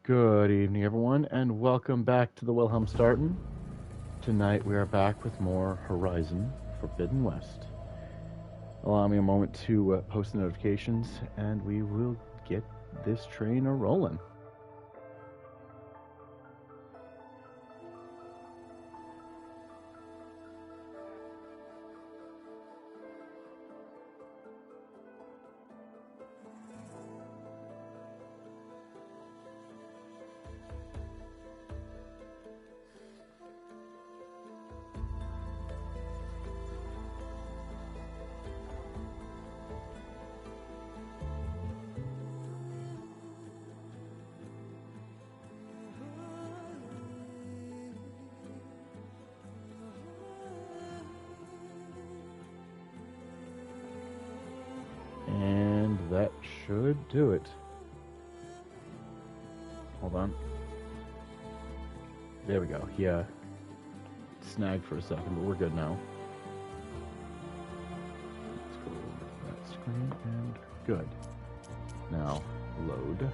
Good evening, everyone, and welcome back to the Wilhelm Starten. Tonight we are back with more Horizon Forbidden West. Allow me a moment to post the notifications, and we will get this train a-rolling. And that should do it. Hold on. There we go. Yeah. Snagged for a second, but we're good now. Let's go over to that screen and good. Now, load.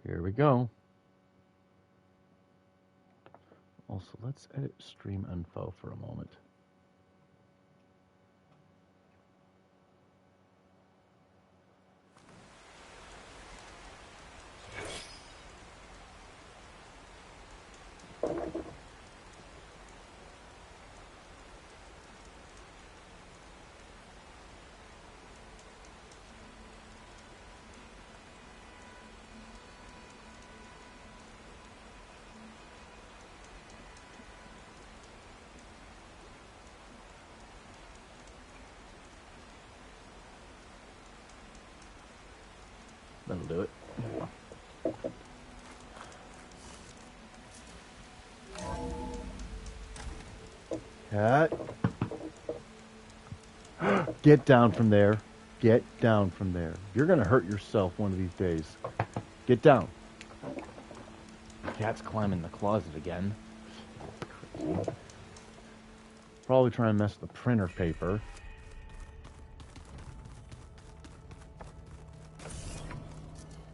Here we go. Also, let's edit stream info for a moment. That'll do it. Cat. Get down from there. Get down from there. You're going to hurt yourself one of these days. Get down. Cat's climbing the closet again. Probably trying to mess with the printer paper.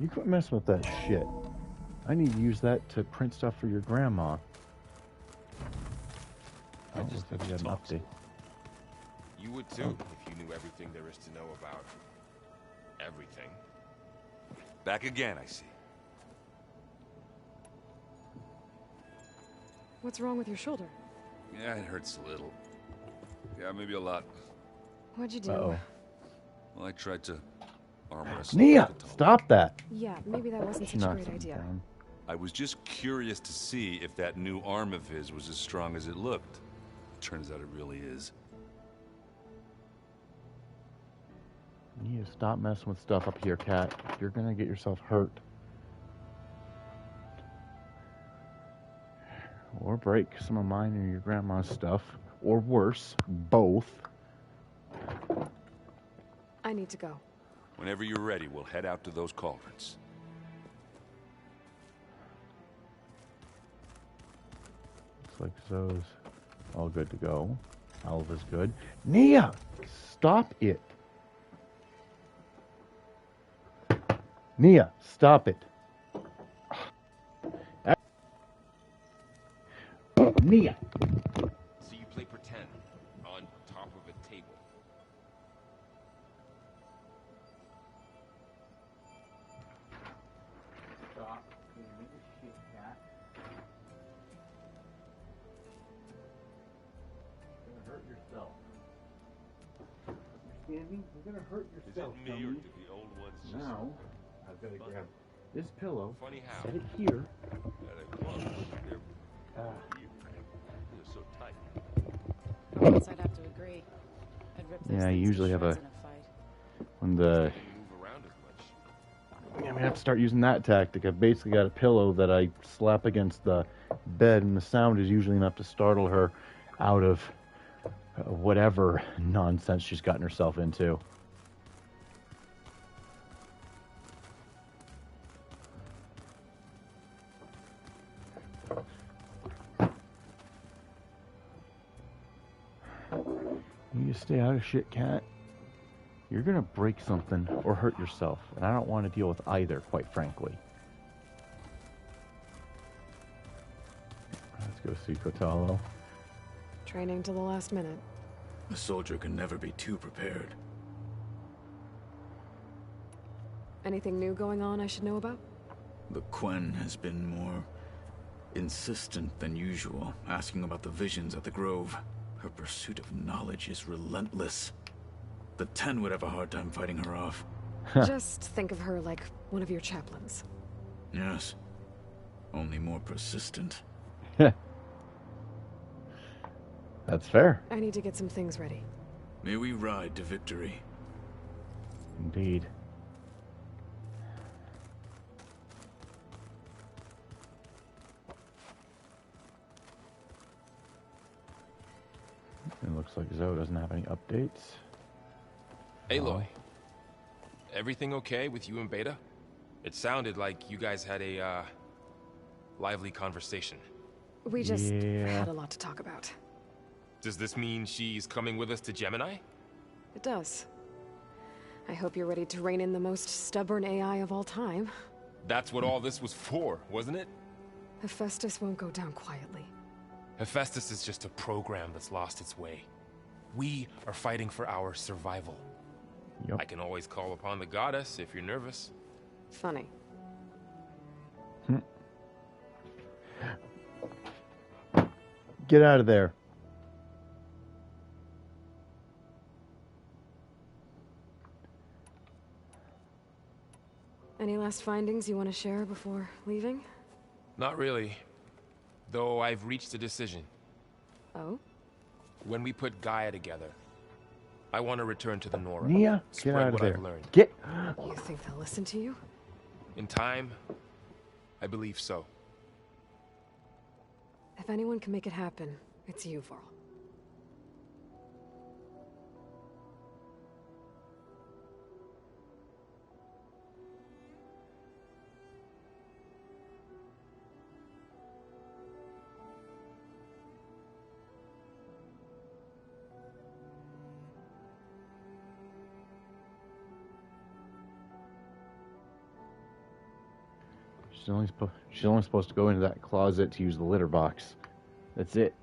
You quit messing with that shit. I need to use that to print stuff for your grandma. I just think you had an update. You would too, if you knew everything there is to know about everything. Back again, I see. What's wrong with your shoulder? Yeah, it hurts a little. Yeah, maybe a lot. What'd you do? Uh-oh. Well, I tried to armor us. Nia, stop that. Yeah, maybe that wasn't She such a knocked great something idea. down. I was just curious to see if that new arm of his was as strong as it looked. Turns out it really is. You need to stop messing with stuff up here, Cat. You're gonna get yourself hurt. Or break some of mine or your grandma's stuff. Or worse, both. I need to go. Whenever you're ready, we'll head out to those cauldrons. Looks like Zoe's all good to go. Alva's good. Nia! Stop it! Nia, stop it. Nia! So you play pretend on top of a table. Stop. Shit, Cat. You're gonna hurt yourself. Understanding? You're gonna hurt yourself. Is it me or did the old ones just... Now, I've got to grab this pillow, Funny how. set it here. At a club, they're so tight. Guess I'd have to agree. I'd rip those Yeah, I things to usually have shreds a- in fight. When the Move around as much. I'm gonna have to start using that tactic. I've basically got a pillow that I slap against the bed, and the sound is usually enough to startle her out of whatever nonsense she's gotten herself into. You stay out of shit, Cat. you're gonna break something or hurt yourself, and I don't want to deal with either, quite frankly. Let's go see Kotalo. Training to the last minute. A soldier can never be too prepared. Anything new going on I should know about? The Quen has been more insistent than usual, asking about the visions at the Grove. Her pursuit of knowledge is relentless. The 10 would have a hard time fighting her off. Just think of her like one of your chaplains. Yes. Only more persistent. That's fair. I need to get some things ready. May we ride to victory. Indeed. It looks like Zoe doesn't have any updates. Aloy, everything okay with you and Beta? It sounded like you guys had a, lively conversation. We just Yeah. had a lot to talk about. Does this mean she's coming with us to Gemini? It does. I hope you're ready to rein in the most stubborn AI of all time. That's what all this was for, wasn't it? Hephaestus won't go down quietly. Hephaestus is just a program that's lost its way. We are fighting for our survival. Yep. I can always call upon the goddess if you're nervous. Funny. Get out of there. Any last findings you want to share before leaving? Not really. Though I've reached a decision. Oh? When we put Gaia together, I want to return to the Nora. Nia, get Spread out of what there. I've learned. Get. You think they'll listen to you? In time, I believe so. If anyone can make it happen, it's you, Varl. She's only supposed to go into that closet to use the litter box. That's it.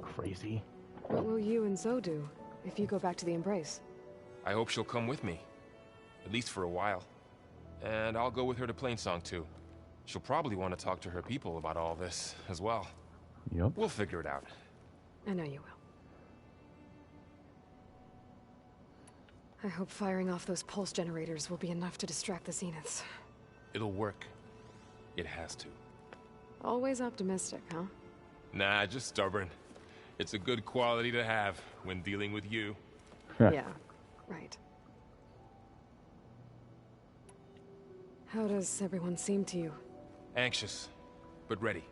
Crazy. What will you and Zoe do if you go back to the Embrace? I hope she'll come with me. At least for a while. And I'll go with her to Plainsong too. She'll probably want to talk to her people about all this as well. Yep. We'll figure it out. I know you will. I hope firing off those pulse generators will be enough to distract the Zeniths. It'll work. It has to. Always optimistic, huh? Nah, just stubborn. It's a good quality to have when dealing with you. Yeah, right. How does everyone seem to you? Anxious, but ready.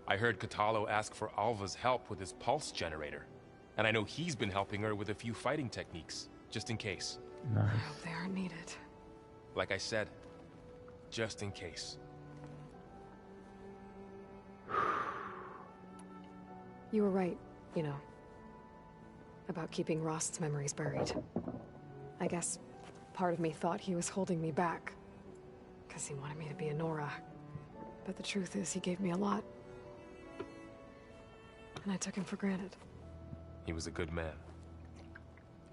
I heard Kotalo ask for Alva's help with his pulse generator. And I know he's been helping her with a few fighting techniques, just in case. I Nice. hope they aren't needed. Like I said, just in case. You were right, you know, about keeping Rost's memories buried. I guess part of me thought he was holding me back, because he wanted me to be a Nora. But the truth is, he gave me a lot. And I took him for granted. He was a good man.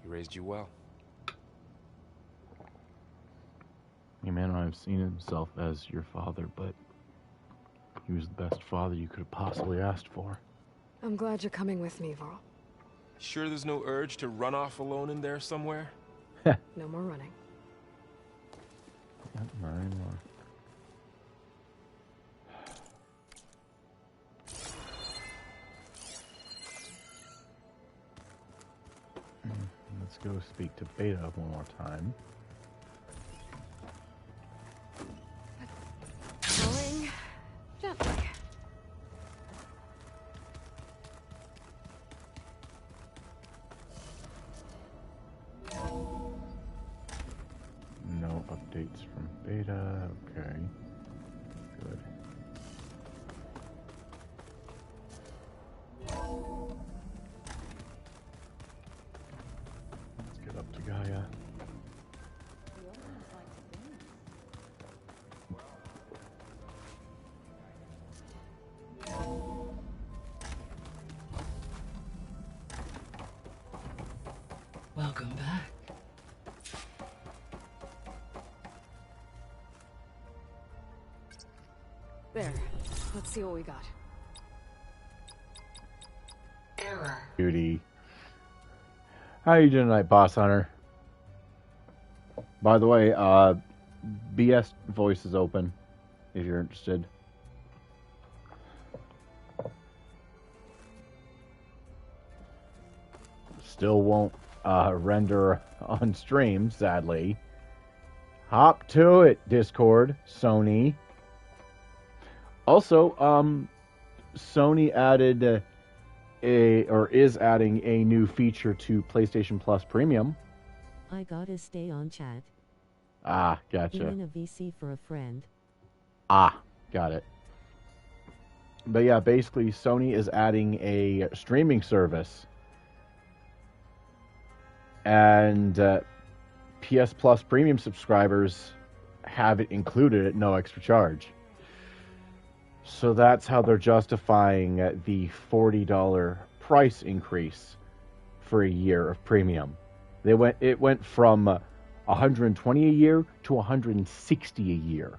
He raised you well. He may not have seen himself as your father, but he was the best father you could have possibly asked for. I'm glad you're coming with me, Varl. Sure there's no urge to run off alone in there somewhere? No more running. Yep, not anymore. Let's go speak to Beta one more time. Going gently. No updates from Beta. Okay. Good. Let's get up to Welcome back. There. Let's see what we got. Beauty. How you doing tonight, Boss Hunter? By the way, BS voice is open if you're interested. Still won't render on stream, sadly. Hop to it, Discord, Sony. Also, Sony added is adding a new feature to PlayStation Plus Premium. I gotta stay on chat. Ah, gotcha. Even a VC for a friend. Ah, got it. But yeah, basically, Sony is adding a streaming service. And PS Plus Premium subscribers have it included at no extra charge. So that's how they're justifying the $40 price increase for a year of premium. It went from $120 a year to $160 a year.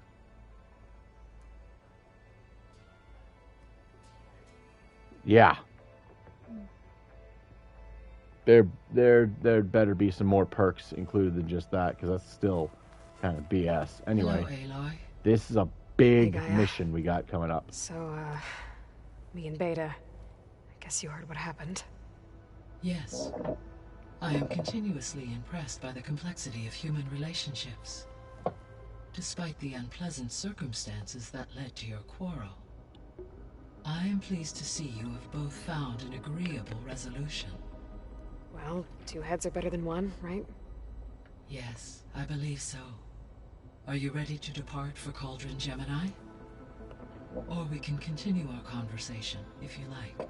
Yeah. There better be some more perks included than just that, because that's still kind of BS. Anyway, Hello, Aloy. this is a big Hey, Gaia. mission we got coming up. So, me and Beta. I guess you heard what happened. Yes. I am continuously impressed by the complexity of human relationships. Despite the unpleasant circumstances that led to your quarrel, I am pleased to see you have both found an agreeable resolution. Well, two heads are better than one, right? Yes, I believe so. Are you ready to depart for Cauldron Gemini? Or we can continue our conversation, if you like.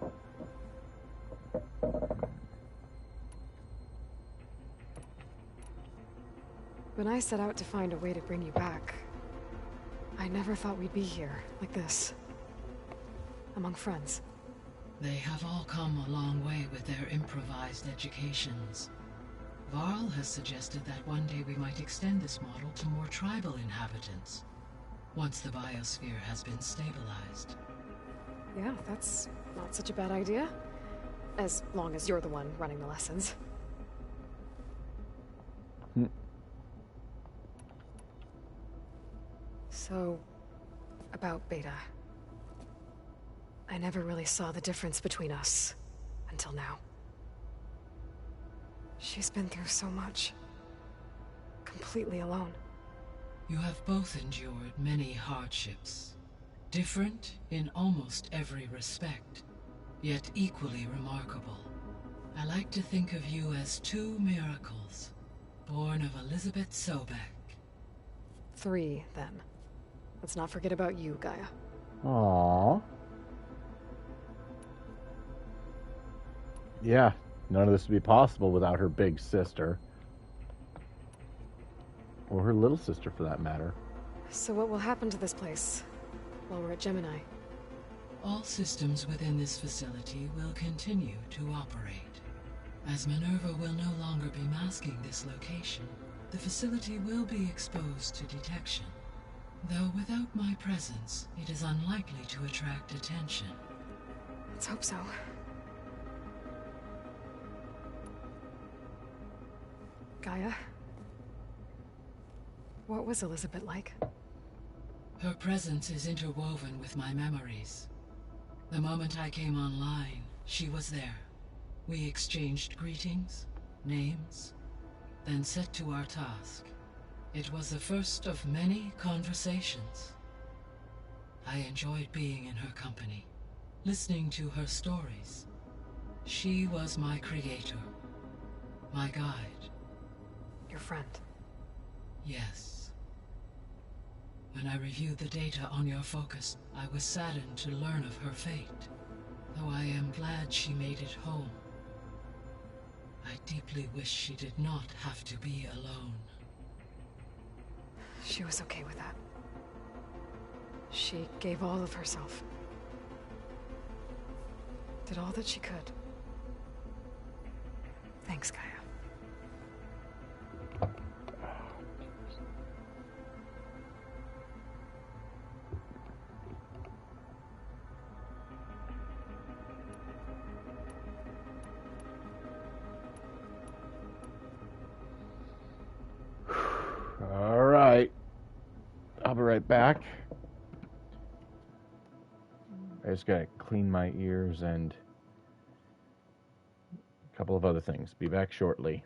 When I set out to find a way to bring you back, I never thought we'd be here, like this. Among friends. They have all come a long way with their improvised educations. Varl has suggested that one day we might extend this model to more tribal inhabitants, once the biosphere has been stabilized. Yeah, that's not such a bad idea. As long as you're the one running the lessons. So, about Beta. I never really saw the difference between us, until now. She's been through so much. Completely alone. You have both endured many hardships. Different in almost every respect, yet equally remarkable. I like to think of you as two miracles, born of Elizabeth Sobek. 3, then. Let's not forget about you, Gaia. Aww. Yeah, none of this would be possible without her big sister. Or her little sister, for that matter. So what will happen to this place while we're at Gemini? All systems within this facility will continue to operate. As Minerva will no longer be masking this location, the facility will be exposed to detection. Though without my presence, it is unlikely to attract attention. Let's hope so. Gaia? What was Elizabeth like? Her presence is interwoven with my memories. The moment I came online, she was there. We exchanged greetings, names, then set to our task. It was the first of many conversations. I enjoyed being in her company, listening to her stories. She was my creator, my guide. Your friend. Yes. When I reviewed the data on your focus, I was saddened to learn of her fate, though I am glad she made it home. I deeply wish she did not have to be alone. She was okay with that. She gave all of herself. Did all that she could. Thanks, Gaia. right back. I just gotta clean my ears and a couple of other things. Be back shortly.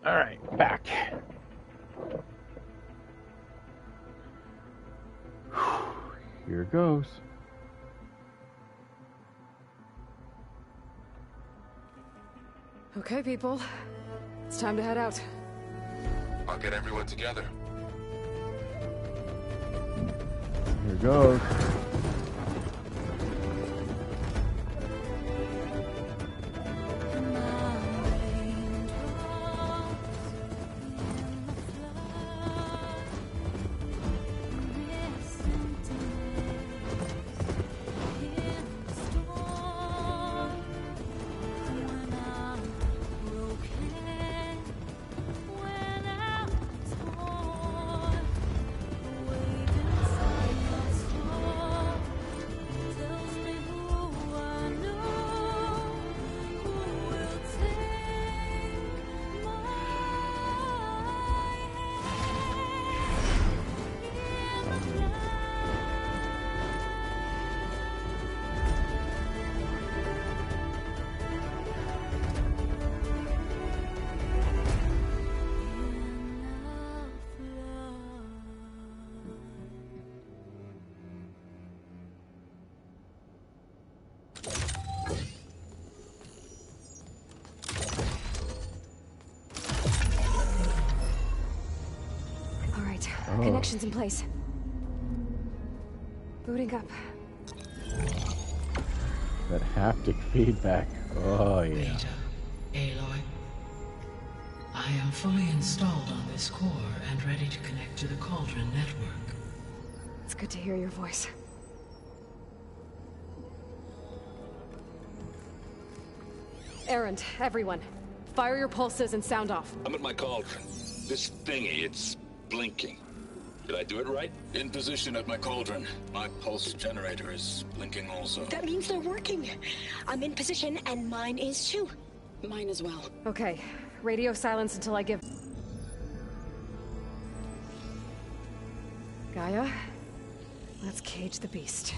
All right, back. Here goes. Okay, people. It's time to head out. I'll get everyone together. Here goes. Connections in place. Booting up. That haptic feedback. Oh, yeah. Beta, Aloy. I am fully installed on this core and ready to connect to the Cauldron network. It's good to hear your voice. Errand, everyone. Fire your pulses and sound off. I'm at my cauldron. This thingy, it's blinking. Did I do it right? In position at my cauldron. My pulse generator is blinking also. That means they're working. I'm in position, and mine is too. Mine as well. Okay. Radio silence until I give... Gaia, let's cage the beast.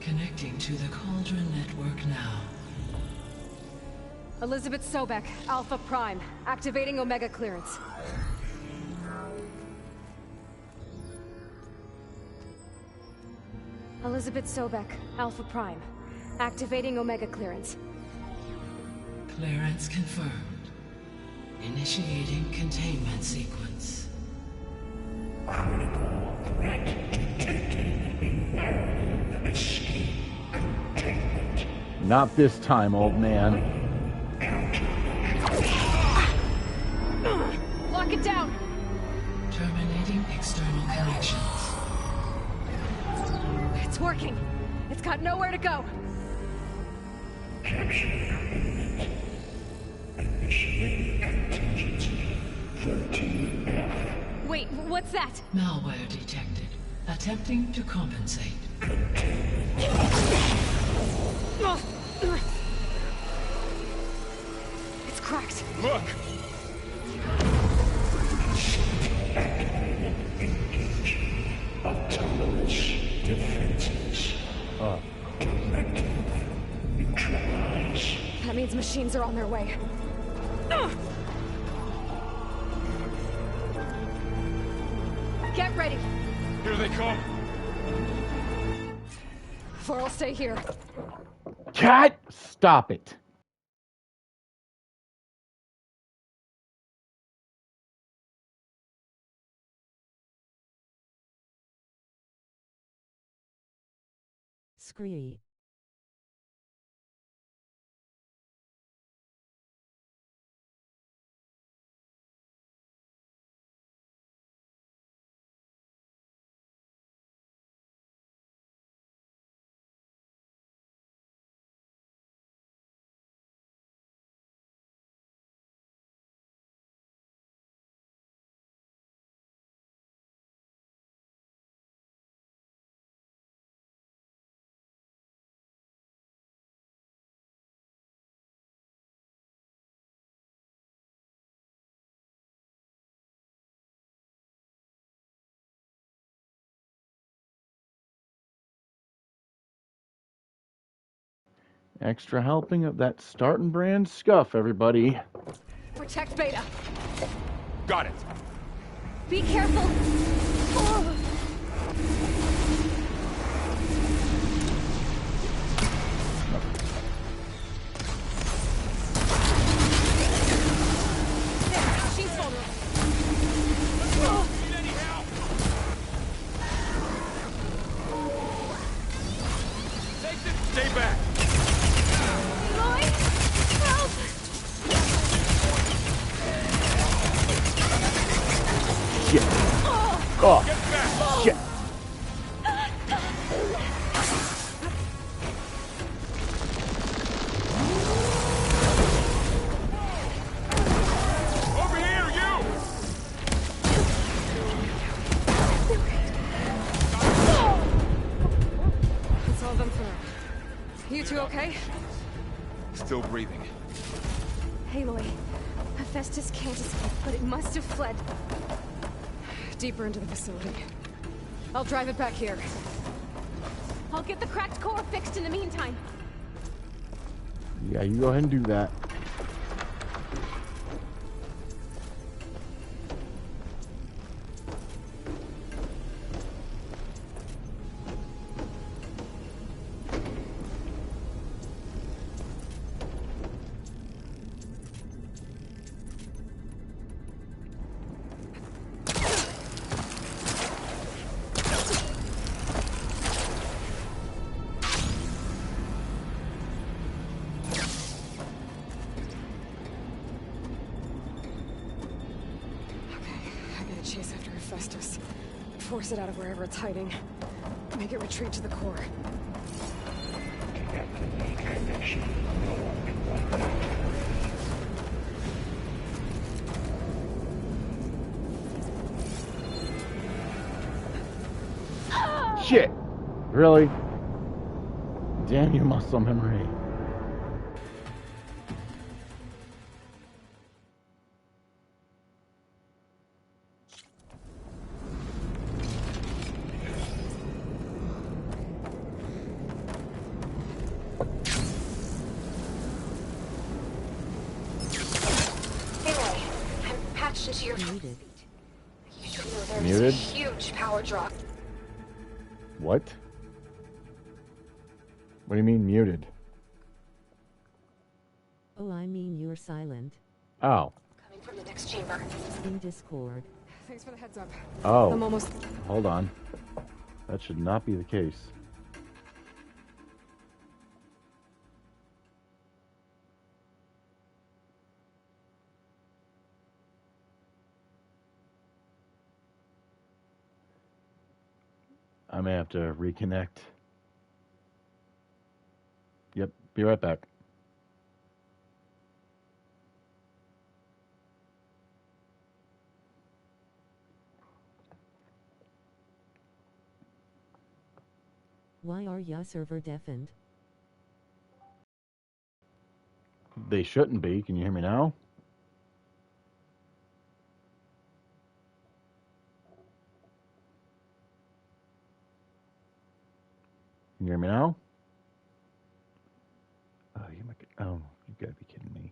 Connecting to the Cauldron network now. Elizabeth Sobek, Alpha Prime, activating Omega clearance. Elizabeth Sobek, Alpha Prime, activating Omega clearance. Clearance confirmed. Initiating containment sequence. Not this time, old man. Lock it down! Terminating external connections. It's working. It's got nowhere to go. Wait, what's that? Malware detected. Attempting to compensate. It's cracked. Look! Autonomous defenses. Neutralize. That means machines are on their way. Get ready. Here they come. Or I'll stay here. Cat, stop it. Scree. Extra helping of that starting brand scuff, everybody. Protect Beta. Got it. Be careful. Oh. There, she's vulnerable. Oh. Need any help? Take this. Stay back. Lloyd, help! Shit. Oh, Get back. shit. Over here, you! That's all of them for now. You two okay? Still breathing. Aloy, Hephaestus can't escape, but it must have fled deeper into the facility. I'll drive it back here. I'll get the cracked core fixed in the meantime. Yeah, you go ahead and do that. Chase after Hephaestus. Force it out of wherever it's hiding. Make it retreat to the core. Shit! Really? Damn you, muscle memory. Into your Muted. You do know there is Muted? a huge power drop. What? What do you mean muted? Oh, I mean you're silent. Oh. Coming from the next chamber. In Discord. Thanks for the heads up. Oh. I'm almost... Hold on. That should not be the case. I may have to reconnect. Yep, be right back. Why are ya server deafened? They shouldn't be. Can you hear me now? Can you hear me now? Oh, you gotta be kidding me.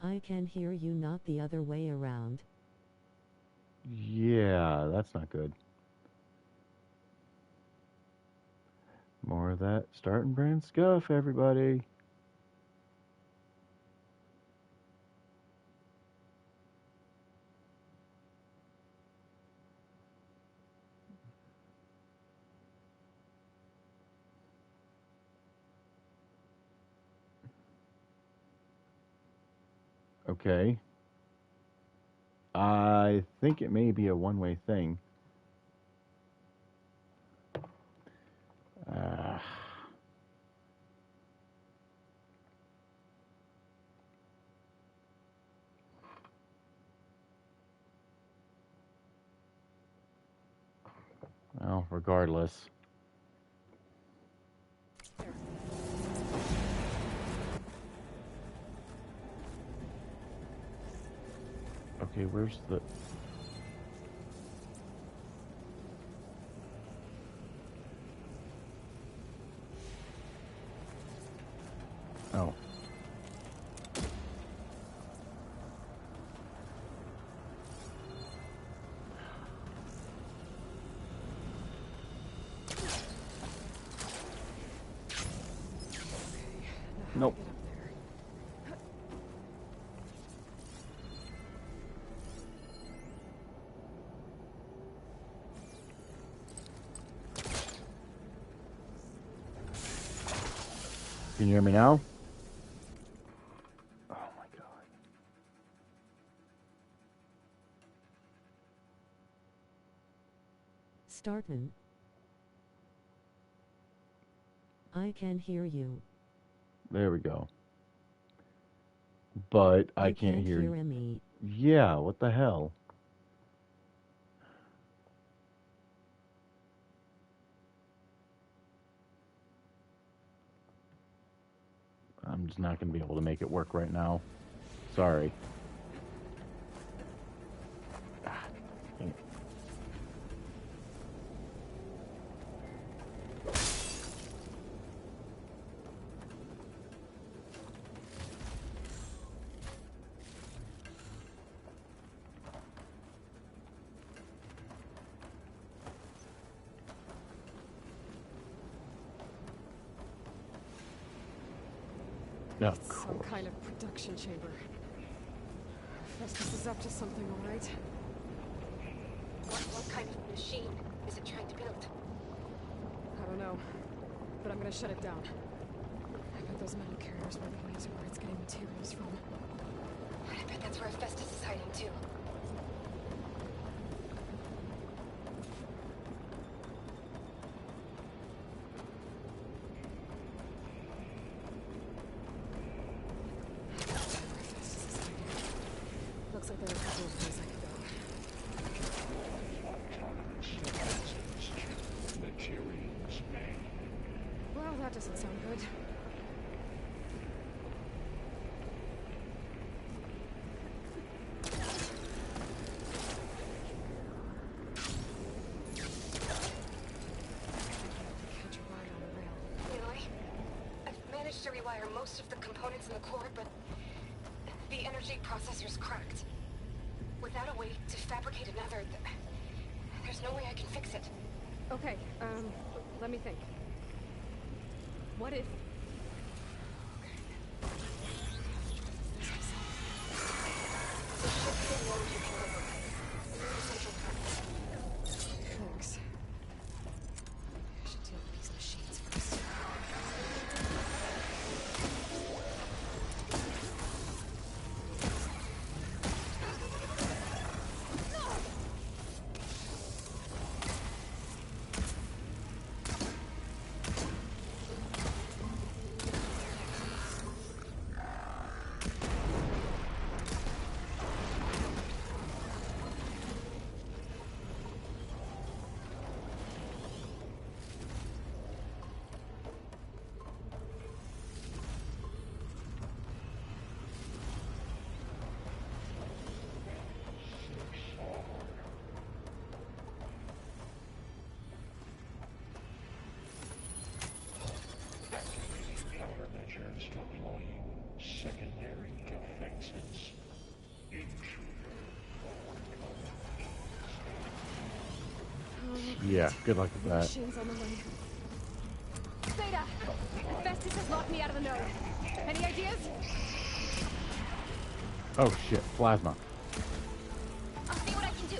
I can hear you, not the other way around. Yeah, that's not good. More of that starting brand scuff, everybody. Okay. I think it may be a one-way thing. Well, regardless. Okay, where's the... Oh. Nope. Can you hear me now? Oh my god. Startin'. I can hear you. There we go. But I can't hear you. me. Yeah, what the hell? I'm just not going to be able to make it work right now. Sorry. Dang it. Oh, Some kind of production chamber. Festus is up to something, all right? What kind of machine is it trying to build? I don't know, but I'm gonna shut it down. I bet those metal carriers will lead me to where it's getting materials from. I bet that's where Festus is hiding too. Looks like there are a couple of ways I could go. Materials man. Well, that doesn't sound good. Catch a ride on the rail. Really? I've managed to rewire most of the components in the core, but the energy processor's cracked. Without a way to fabricate another, there's no way I can fix it. Okay, let me think. What if... The ship's in secondary defenses. Yeah, good luck with that. Machines on the way. Zeta! Festus has locked me out of the node. Any ideas? Oh shit, plasma. I'll see what I can do.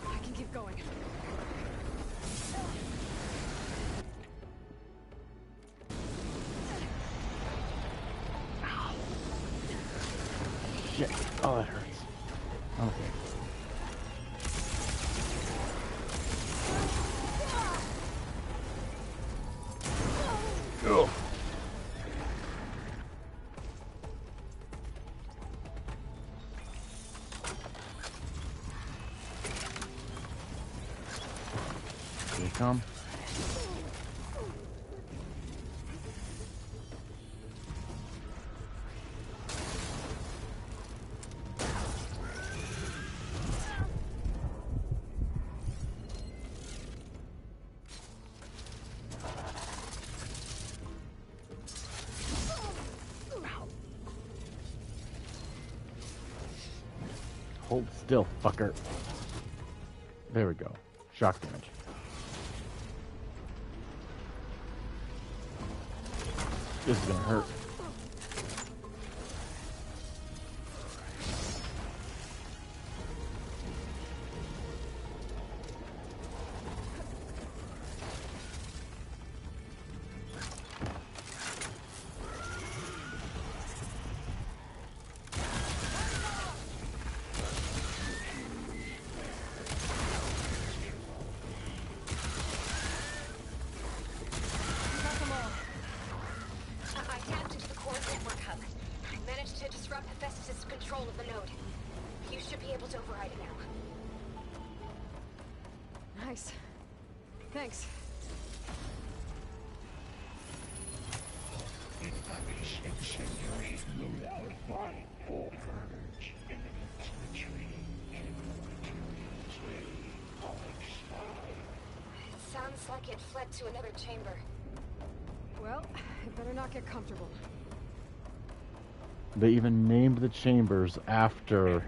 I can keep going. Shit. Oh, that hurts. Okay. Ugh. Here they come. Hold still, fucker. There we go. Shock damage. This is gonna hurt. I tapped into the core network hub. I managed to disrupt Hephaestus' control of the node. You should be able to override it now. Nice. Thanks. Incendiary loadout by all birds. Imminent retreat. It sounds like it fled to another chamber. Well, it better not get comfortable. They even named the chambers after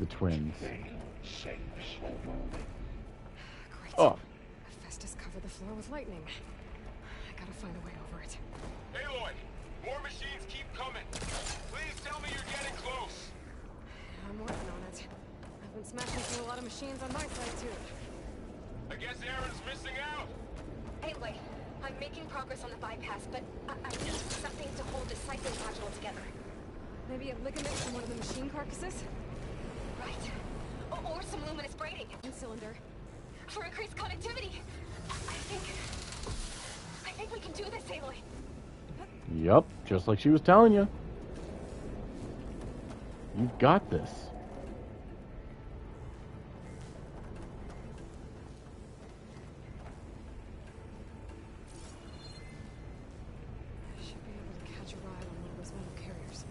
the twins. Great. Oh. Hephaestus covered the floor with lightning. I gotta find a way over it. Aloy, more machines keep coming. Please tell me you're getting close. I'm working on it. I've been smashing through a lot of machines on my side, too. I guess Aaron's missing out. Anyway, I'm making progress on the bypass, but I need something to hold the cycling module together. Maybe a ligament from one of the machine carcasses? Right. Or some luminous braiding. One cylinder. For increased connectivity. I think we can do this, Aloy. Yup, just like she was telling you. You've got this. I should be able to catch a ride on one of those metal carriers.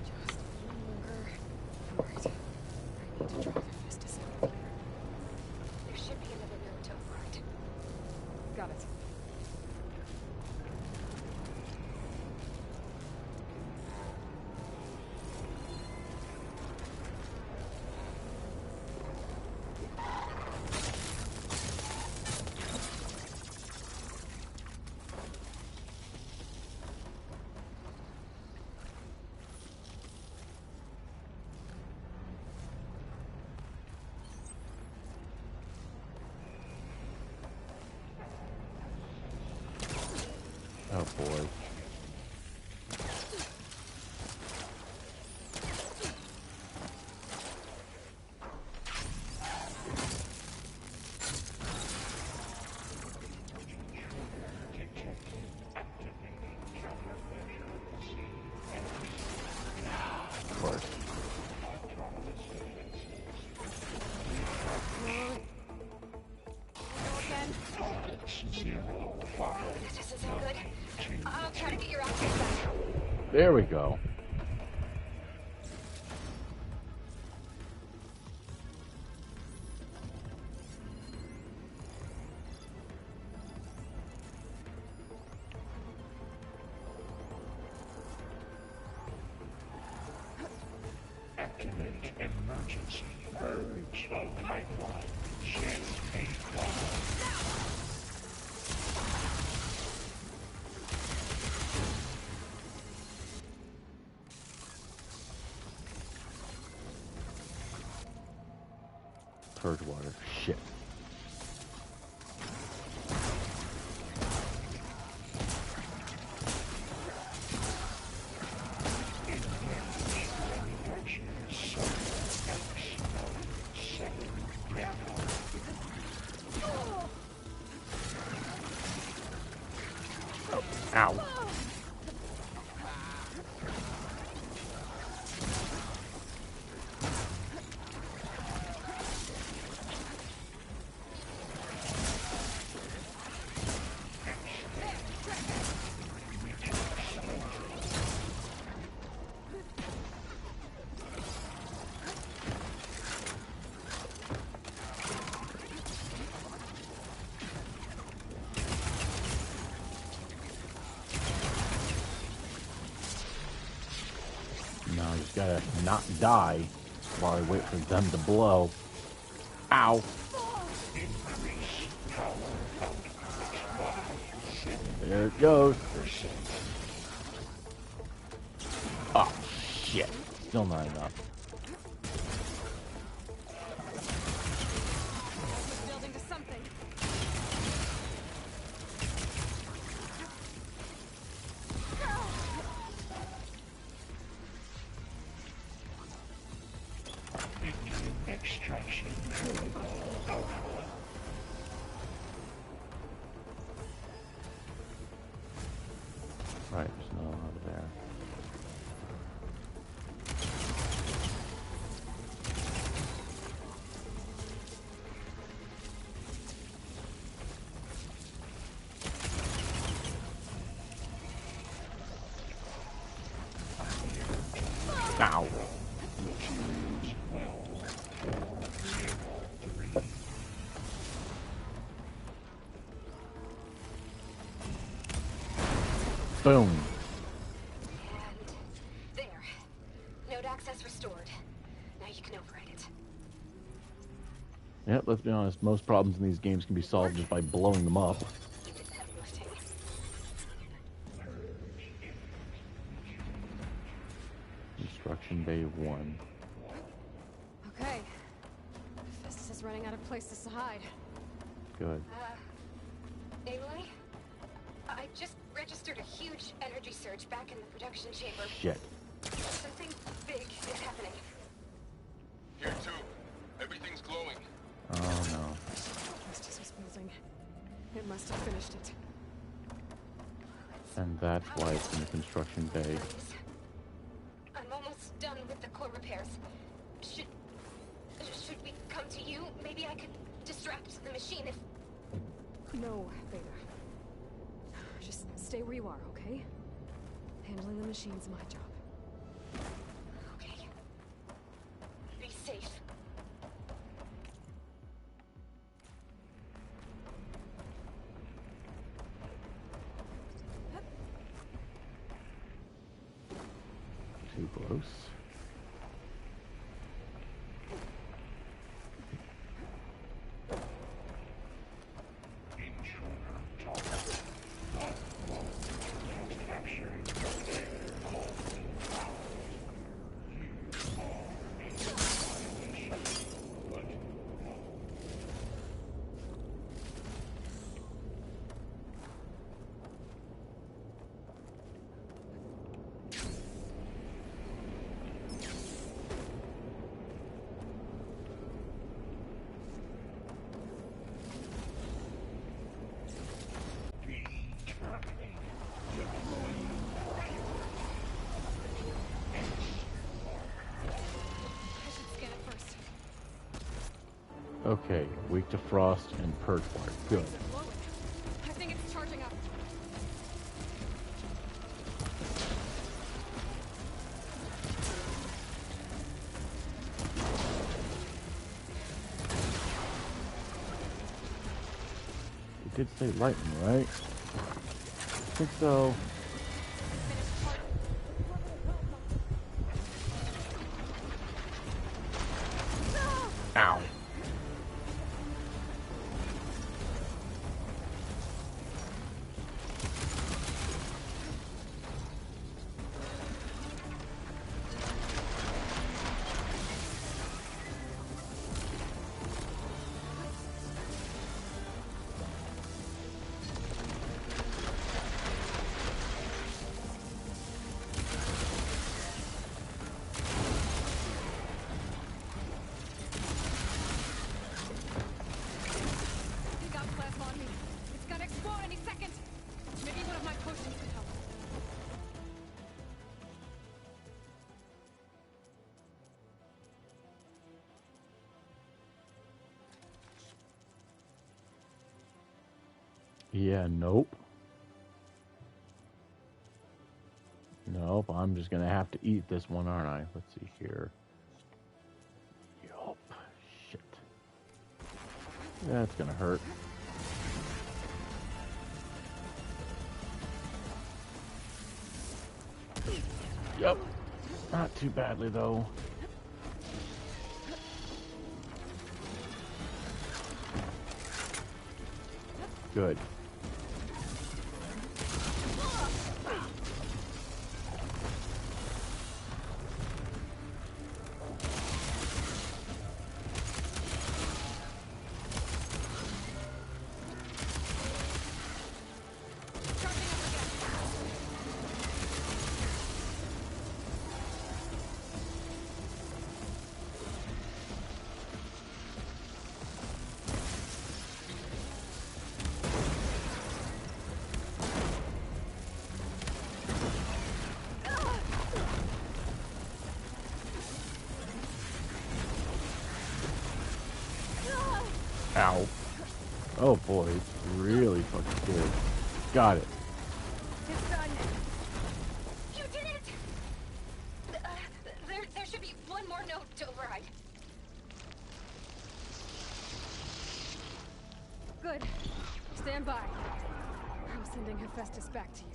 Just a little longer. Alright. I need to drive Hephaestus out of here. There should be another node to override. Got it. Oh boy. That doesn't sound good. I'll try to get your access back. There we go. Activate emergency purge of pipeline. S0E19. Purge water. Shit. Ow. No, I just gotta not die while I wait for them to blow. Ow. There it goes. Oh, shit. Still not enough. Building to something. Extraction protocol. Right, there's no out there. Ow. Boom. And there. Node access restored. Now you can override it. Yep, let's be honest. Most problems in these games can be solved just by blowing them up. You did the heavy lifting. Instruction Bay 1. Okay. Festus is running out of places to hide. Good. Aloy? I just registered a huge energy surge back in the production chamber. Shit. Something big is happening. Here too. Everything's glowing. Oh no. Festus was building. It must have finished it. And that's why it's in the construction bay. I'm almost done with the core repairs. Should we come to you? Maybe I could distract the machine if... No, Beta. Just stay where you are, okay? Handling the machine's my job. Okay. Be safe. Too close. Okay, weak to frost and purge water. Good. Charging up. It did say lightning, right? I think so. Ow. Yeah, nope. Nope, I'm just gonna have to eat this one, aren't I? Let's see here. Yup. Shit. That's gonna hurt. Yep. Not too badly, though. Good. Ow. Oh boy, it's really fucking good. Got it. It's done. You did it! There should be one more node to override. Good. Stand by. I'm sending Hephaestus back to you.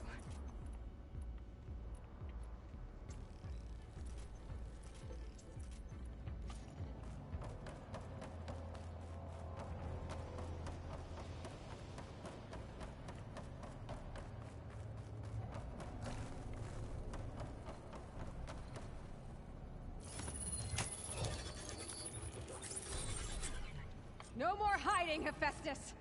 No more hiding, Hephaestus!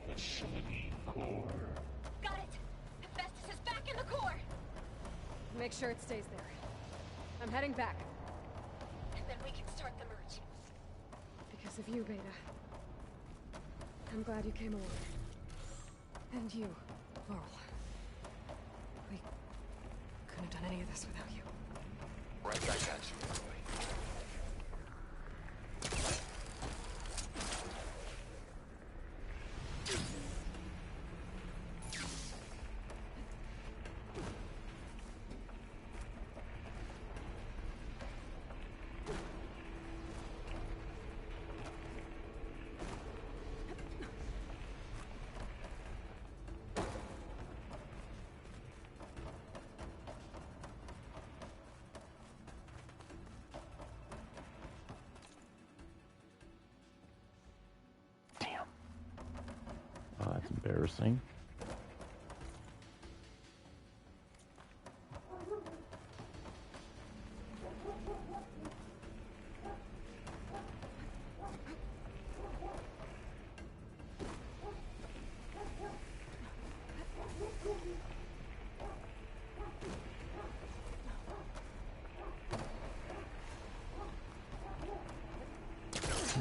The Sony core. Got it! Hephaestus is back in the core! Make sure it stays there. I'm heading back. And then we can start the merge. Because of you, Beta. I'm glad you came along. And you, Laurel. We couldn't have done any of this without you. Right back at you, boy. Oh, that's embarrassing.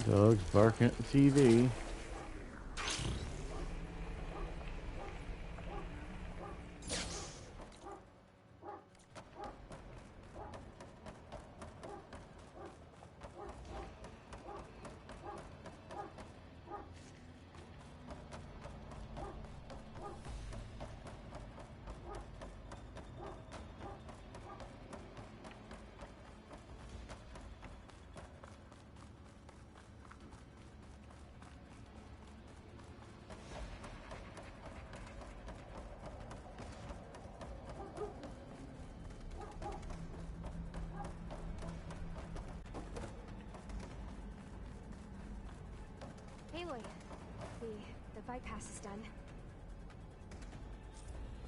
Dog's barking at the TV. Aloy, the bypass is done.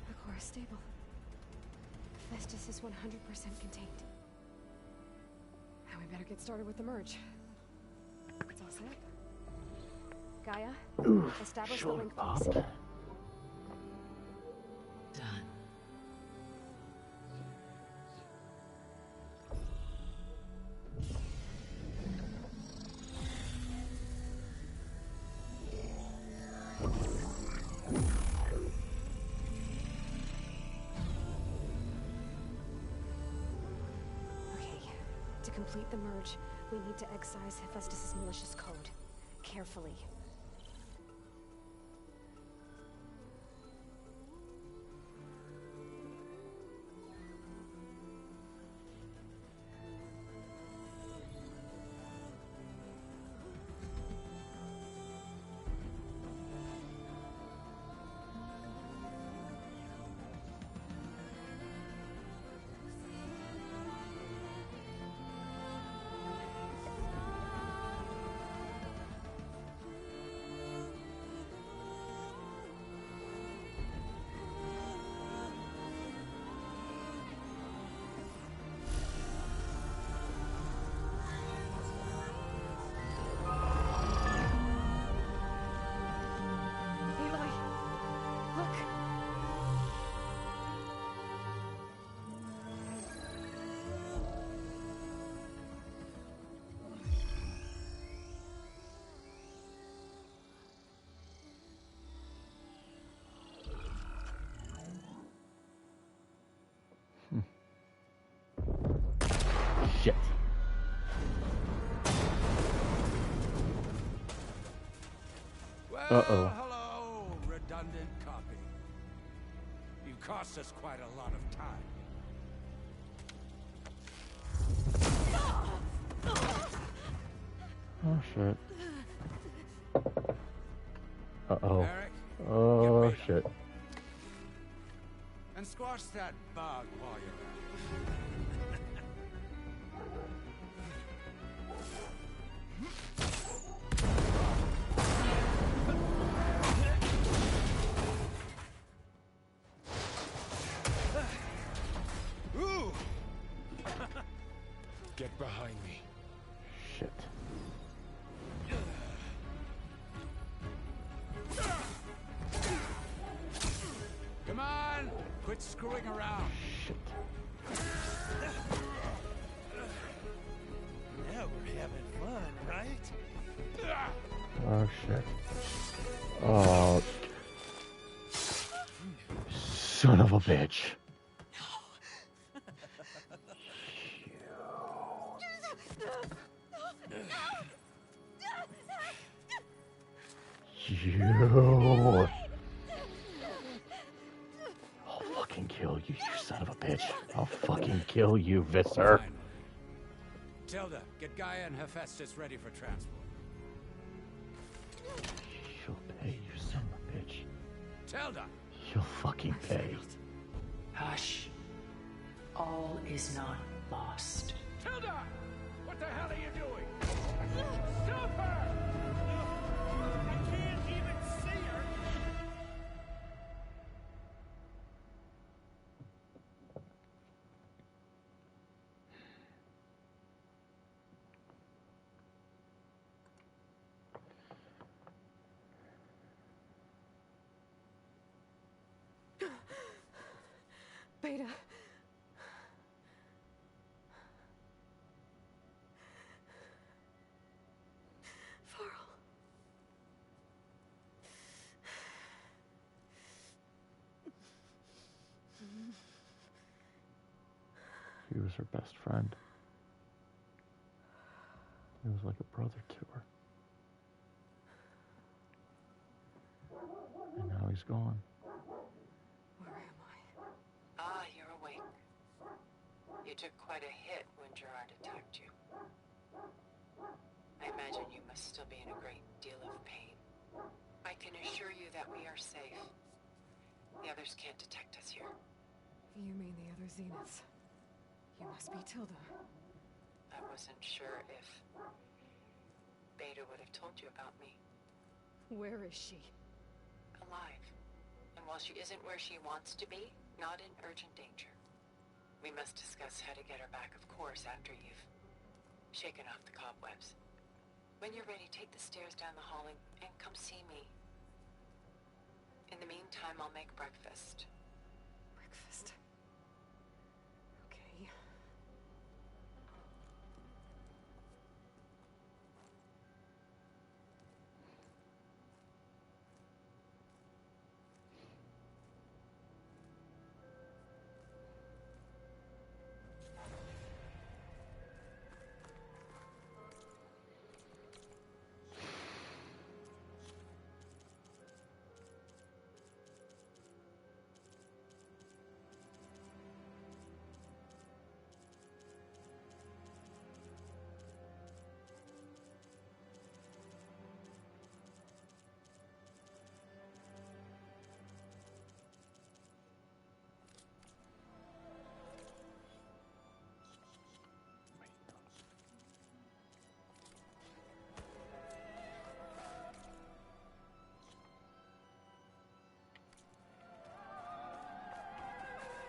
The core is stable. Festus is 100% contained. Now we better get started with the merge. It's all set. Gaia, establish the link, please. Done. Okay, to complete the merge, we need to excise Hephaestus's malicious code. Carefully. Shit. Well, Uh-oh. hello, redundant copy. You cost us quite a lot of time. Oh shit. Uh-oh. Eric, Oh get shit. and squash that bug while you're at it. Ooh! Get behind me. Shit. Come on! Quit screwing around. Shit. Now we're having fun, right? Oh shit. Oh. Son of a bitch. You. I'll fucking kill you, you son of a bitch. I'll fucking kill you, Visser. Fine. Tilda, get Gaia and Hephaestus ready for transport. You'll pay, you son of a bitch. Tilda! You'll fucking pay. Hush. All is not lost. Tilda! What the hell are you doing? Stop her! I can't even see her! Beta. Farrell. He was her best friend. He was like a brother to her. And now he's gone. Where am I? Ah, you're awake. You took quite a hit when Gerard attacked you. I imagine you must still be in a great deal of pain. I can assure you that we are safe. The others can't detect us here. You mean the other Zeniths? You must be Tilda. I wasn't sure if Beta would have told you about me. Where is she? Alive. And while she isn't where she wants to be, not in urgent danger. We must discuss how to get her back, of course, after you've shaken off the cobwebs. When you're ready, take the stairs down the hall and come see me. In the meantime, I'll make breakfast. Breakfast. Okay.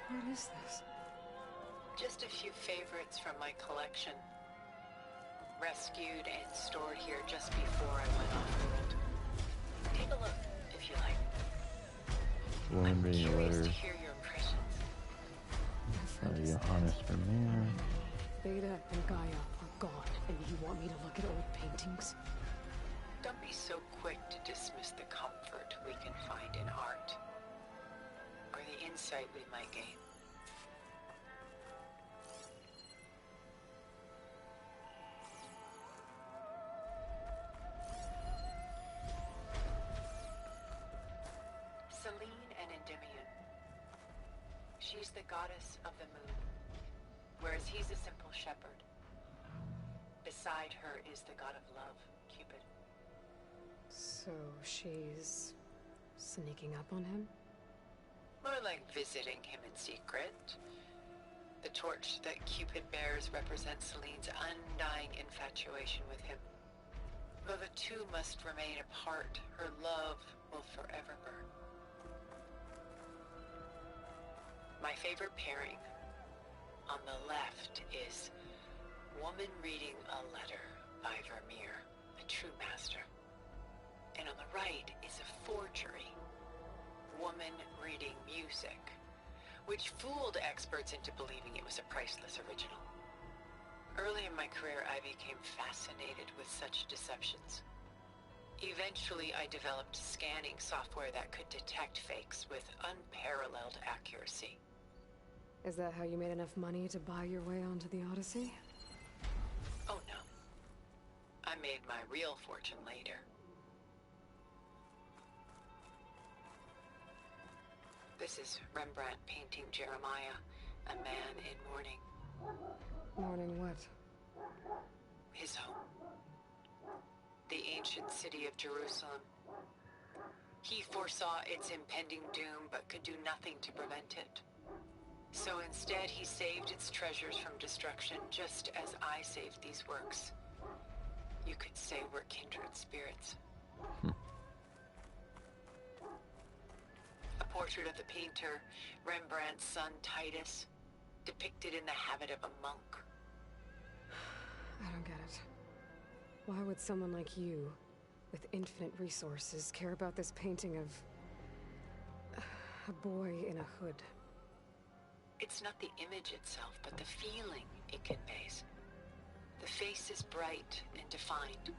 What is this? Just a few favorites from my collection. Rescued and stored here just before I went off-world. Take a look, if you like. Woman reading a Curious letter. to hear your impressions. Johannes Vermeer. Beta and Gaia are gone, and you want me to look at old paintings? Don't be so quick to dismiss the comfort we can find in art. Or the insight we might gain. Selene and Endymion. She's the goddess of the moon, whereas he's a simple shepherd. Beside her is the god of love, Cupid. So she's sneaking up on him? More like visiting him in secret. The torch that Cupid bears represents Selene's undying infatuation with him. Though the two must remain apart, her love will forever burn. My favorite pairing on the left is woman reading a letter by Vermeer, a true master. And on the right is a forgery, woman reading music, which fooled experts into believing it was a priceless original. Early in my career, I became fascinated with such deceptions. Eventually, I developed scanning software that could detect fakes with unparalleled accuracy. Is that how you made enough money to buy your way onto the Odyssey? Oh no. I made my real fortune later. This is Rembrandt painting Jeremiah, a man in mourning. Mourning what? His home. The ancient city of Jerusalem. He foresaw its impending doom, but could do nothing to prevent it. So instead, he saved its treasures from destruction, just as I saved these works. You could say we're kindred spirits. A portrait of the painter, Rembrandt's son Titus, depicted in the habit of a monk. I don't get it. Why would someone like you, with infinite resources, care about this painting of a boy in a hood? It's not the image itself, but the feeling it conveys. The face is bright and defined,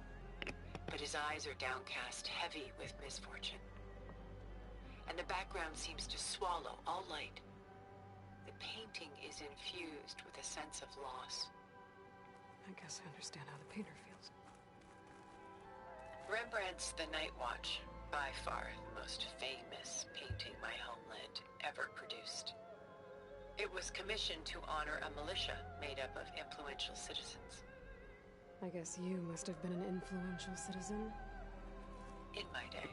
but his eyes are downcast, heavy with misfortune. And the background seems to swallow all light. The painting is infused with a sense of loss. I guess I understand how the painter feels. Rembrandt's The Night Watch, by far the most famous painting my homeland ever produced. It was commissioned to honor a militia made up of influential citizens. I guess you must have been an influential citizen. In my day.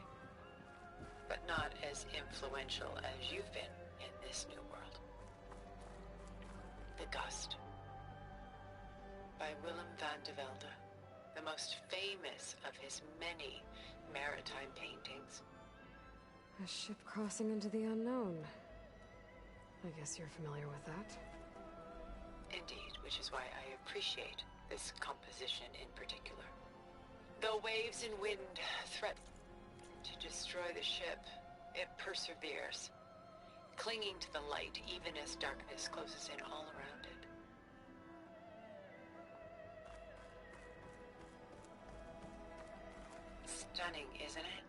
But not as influential as you've been in this new world. The Gust, by Willem van de Velde. the most famous of his many maritime paintings. A ship crossing into the unknown. I guess you're familiar with that. Indeed, which is why I appreciate this composition in particular. Though waves and wind threaten to destroy the ship, it perseveres, clinging to the light even as darkness closes in all around it. Stunning, isn't it?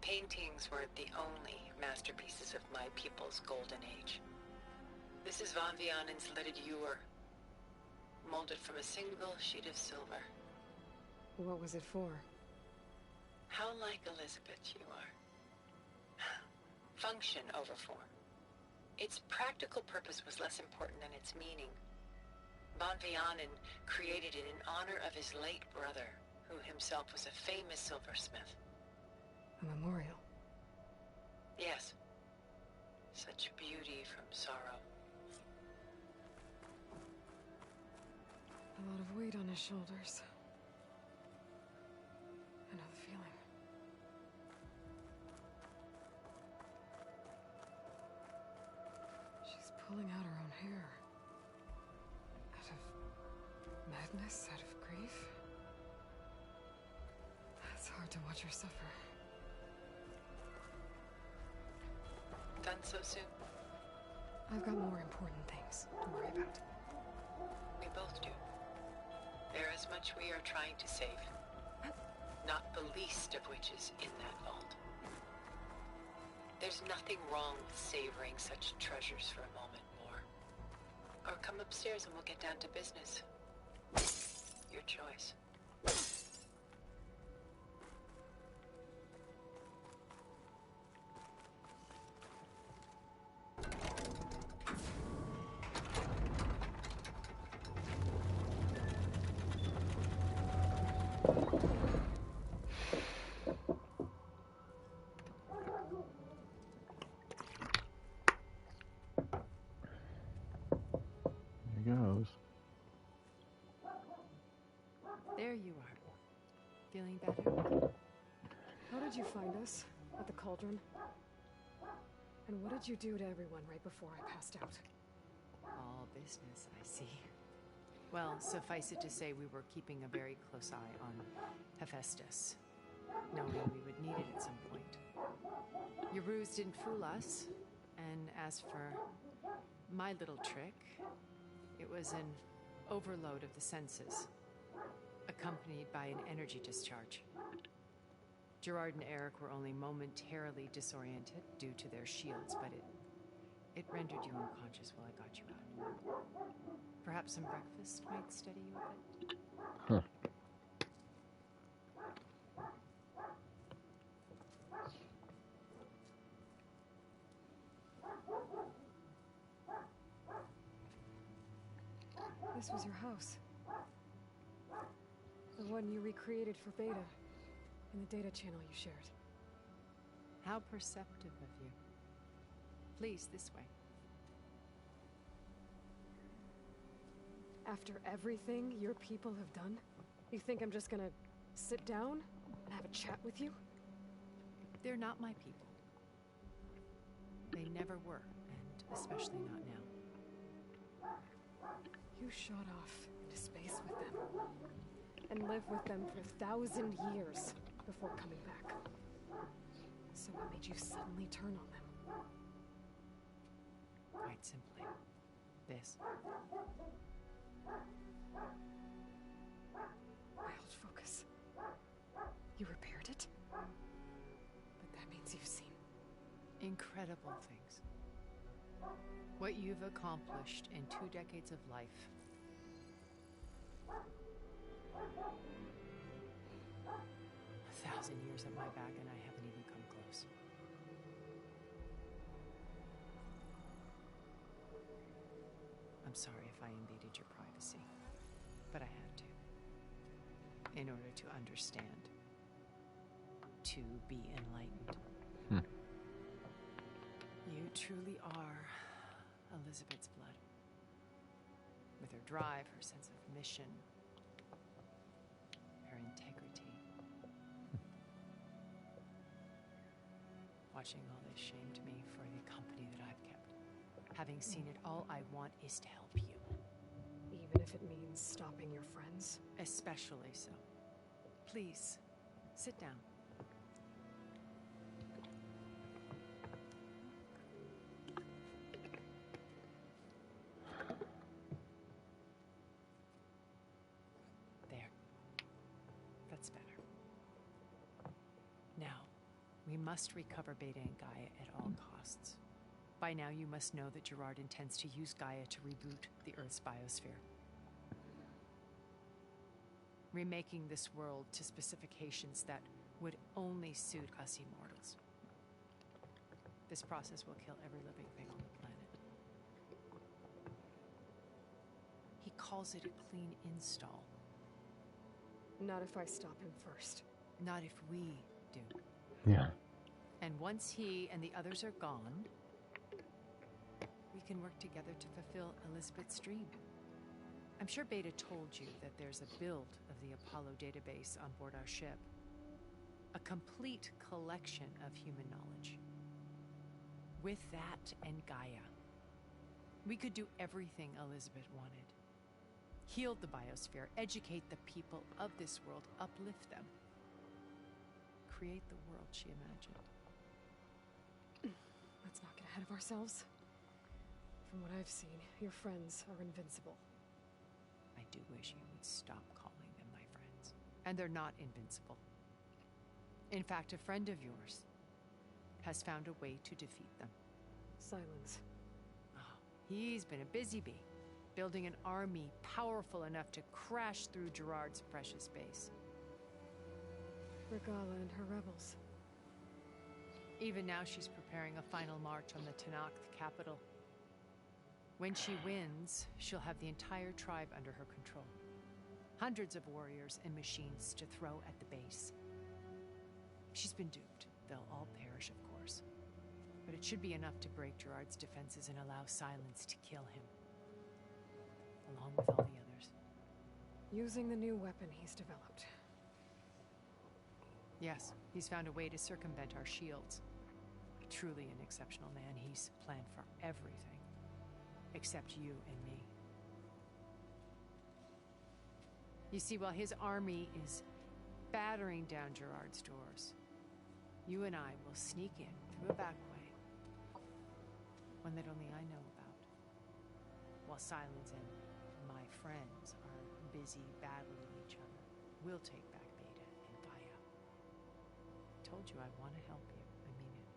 Paintings weren't the only masterpieces of my people's golden age. This is Von Vianen's lidded ewer, molded from a single sheet of silver. What was it for? How like Elizabeth you are. Function over form. Its practical purpose was less important than its meaning. Von Vianen created it in honor of his late brother, who himself was a famous silversmith. A memorial. Yes. Such beauty from sorrow. A lot of weight on his shoulders. I know the feeling. She's pulling out her own hair. Out of madness, out of grief. It's hard to watch her suffer. Done so soon? I've got more important things to worry about. We both do. There is much we are trying to save. Not the least of which is in that vault. There's nothing wrong with savoring such treasures for a moment more. Or come upstairs and we'll get down to business. Your choice. There goes. There you are. Feeling better? How did you find us? At the cauldron? And what did you do to everyone right before I passed out? All business, I see. Well, suffice it to say we were keeping a very close eye on Hephaestus, knowing we would need it at some point. Your ruse didn't fool us, and as for my little trick, it was an overload of the senses, accompanied by an energy discharge. Gerard and Eric were only momentarily disoriented due to their shields, but it rendered you unconscious while I got you out. Perhaps some breakfast might steady you a bit? Huh. This was your house. The one you recreated for Beta, in the data channel you shared. How perceptive of you. Please, this way. After everything your people have done, you think I'm just gonna sit down and have a chat with you? They're not my people. They never were, and especially not now. You shot off into space with them, and lived with them for 1,000 years before coming back. So what made you suddenly turn on them? Quite simply, this. Wild focus. You repaired it? But that means you've seen incredible things. What you've accomplished in 2 decades of life. 1,000 years at my back and I haven't even come close. I'm sorry if I invaded your privacy, but I had to. In order to understand. To be enlightened. You truly are Elizabeth's blood. With her drive, her sense of mission, watching all this shamed me for the company that I've kept. Having seen it all, I want is to help you. Even if it means stopping your friends? Especially so. Please, sit down. There. That's better. Now, we must recover Beta and Gaia at all costs. By now, you must know that Gerard intends to use Gaia to reboot the Earth's biosphere. Remaking this world to specifications that would only suit us immortals. This process will kill every living thing on the planet. He calls it a clean install. Not if I stop him first. Not if we do. Yeah. And once he and the others are gone, we can work together to fulfill Elizabeth's dream. I'm sure Beta told you that there's a build of the Apollo database on board our ship. A complete collection of human knowledge. With that and Gaia, we could do everything Elizabeth wanted. Heal the biosphere, educate the people of this world, uplift them. Create the world she imagined. Let's not get ahead of ourselves. From what I've seen, your friends are invincible. I do wish you would stop calling them my friends. And they're not invincible. In fact, a friend of yours has found a way to defeat them. Silence. Oh, he's been a busy bee, building an army powerful enough to crash through Gerard's precious base. Guerilla and her rebels. Even now, she's preparing a final march on the Tanakh capital. When she wins, she'll have the entire tribe under her control. Hundreds of warriors and machines to throw at the base. She's been duped. They'll all perish, of course. But it should be enough to break Gerard's defenses and allow Silence to kill him. Along with all the others. Using the new weapon he's developed. Yes, he's found a way to circumvent our shields. Truly an exceptional man. He's planned for everything. Except you and me. You see, while his army is battering down Gerard's doors, you and I will sneak in through a back way. One that only I know about. While Silence and my friends are busy battling each other, we'll take back Beta and Gaia. I told you I want to help you. I mean it.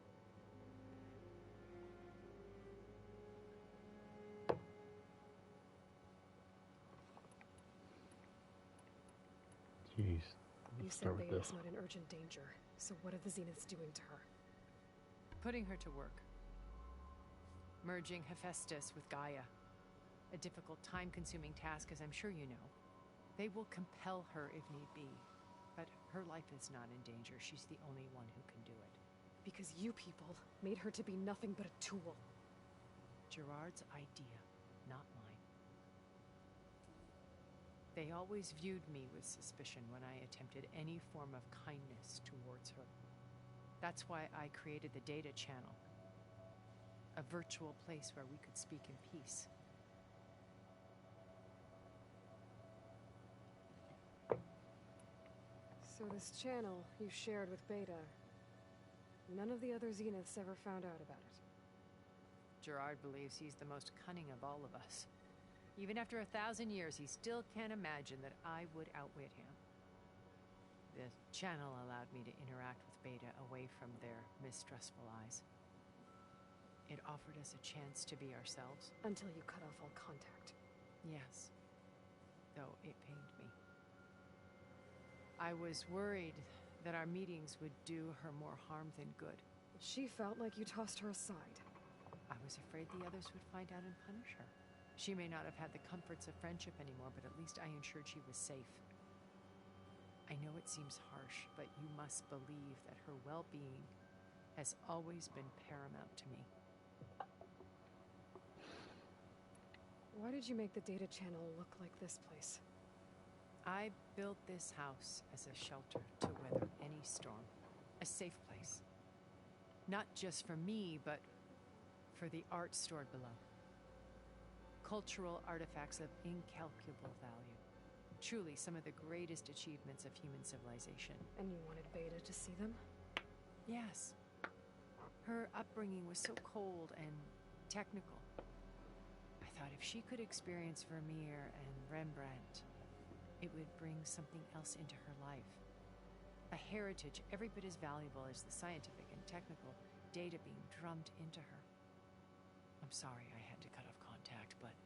Jeez. You Let's said start with Beta's this. not in urgent danger, so what are the Zeniths doing to her? Putting her to work. Merging Hephaestus with Gaia. A difficult, time-consuming task, as I'm sure you know. They will compel her if need be. But her life is not in danger. She's the only one who can do it. Because you people made her to be nothing but a tool. Gerard's idea, not mine. They always viewed me with suspicion when I attempted any form of kindness towards her. That's why I created the data channel. A virtual place where we could speak in peace. So this channel you shared with Beta, none of the other Zeniths ever found out about it. Gerard believes he's the most cunning of all of us. Even after 1,000 years, he still can't imagine that I would outwit him. The channel allowed me to interact with Beta away from their mistrustful eyes. It offered us a chance to be ourselves. Until you cut off all contact. Yes. Though it pained me. I was worried that our meetings would do her more harm than good. She felt like you tossed her aside. I was afraid the others would find out and punish her. She may not have had the comforts of friendship anymore, but at least I ensured she was safe. I know it seems harsh, but you must believe that her well-being has always been paramount to me. Why did you make the data channel look like this place? I built this house as a shelter to weather any storm. A safe place. Not just for me, but for the art stored below. Cultural artifacts of incalculable value. Truly some of the greatest achievements of human civilization. And you wanted Beta to see them? Yes. Her upbringing was so cold and technical. I thought if she could experience Vermeer and Rembrandt, it would bring something else into her life. A heritage every bit as valuable as the scientific and technical data being drummed into her. I'm sorry I had to cut off contact, but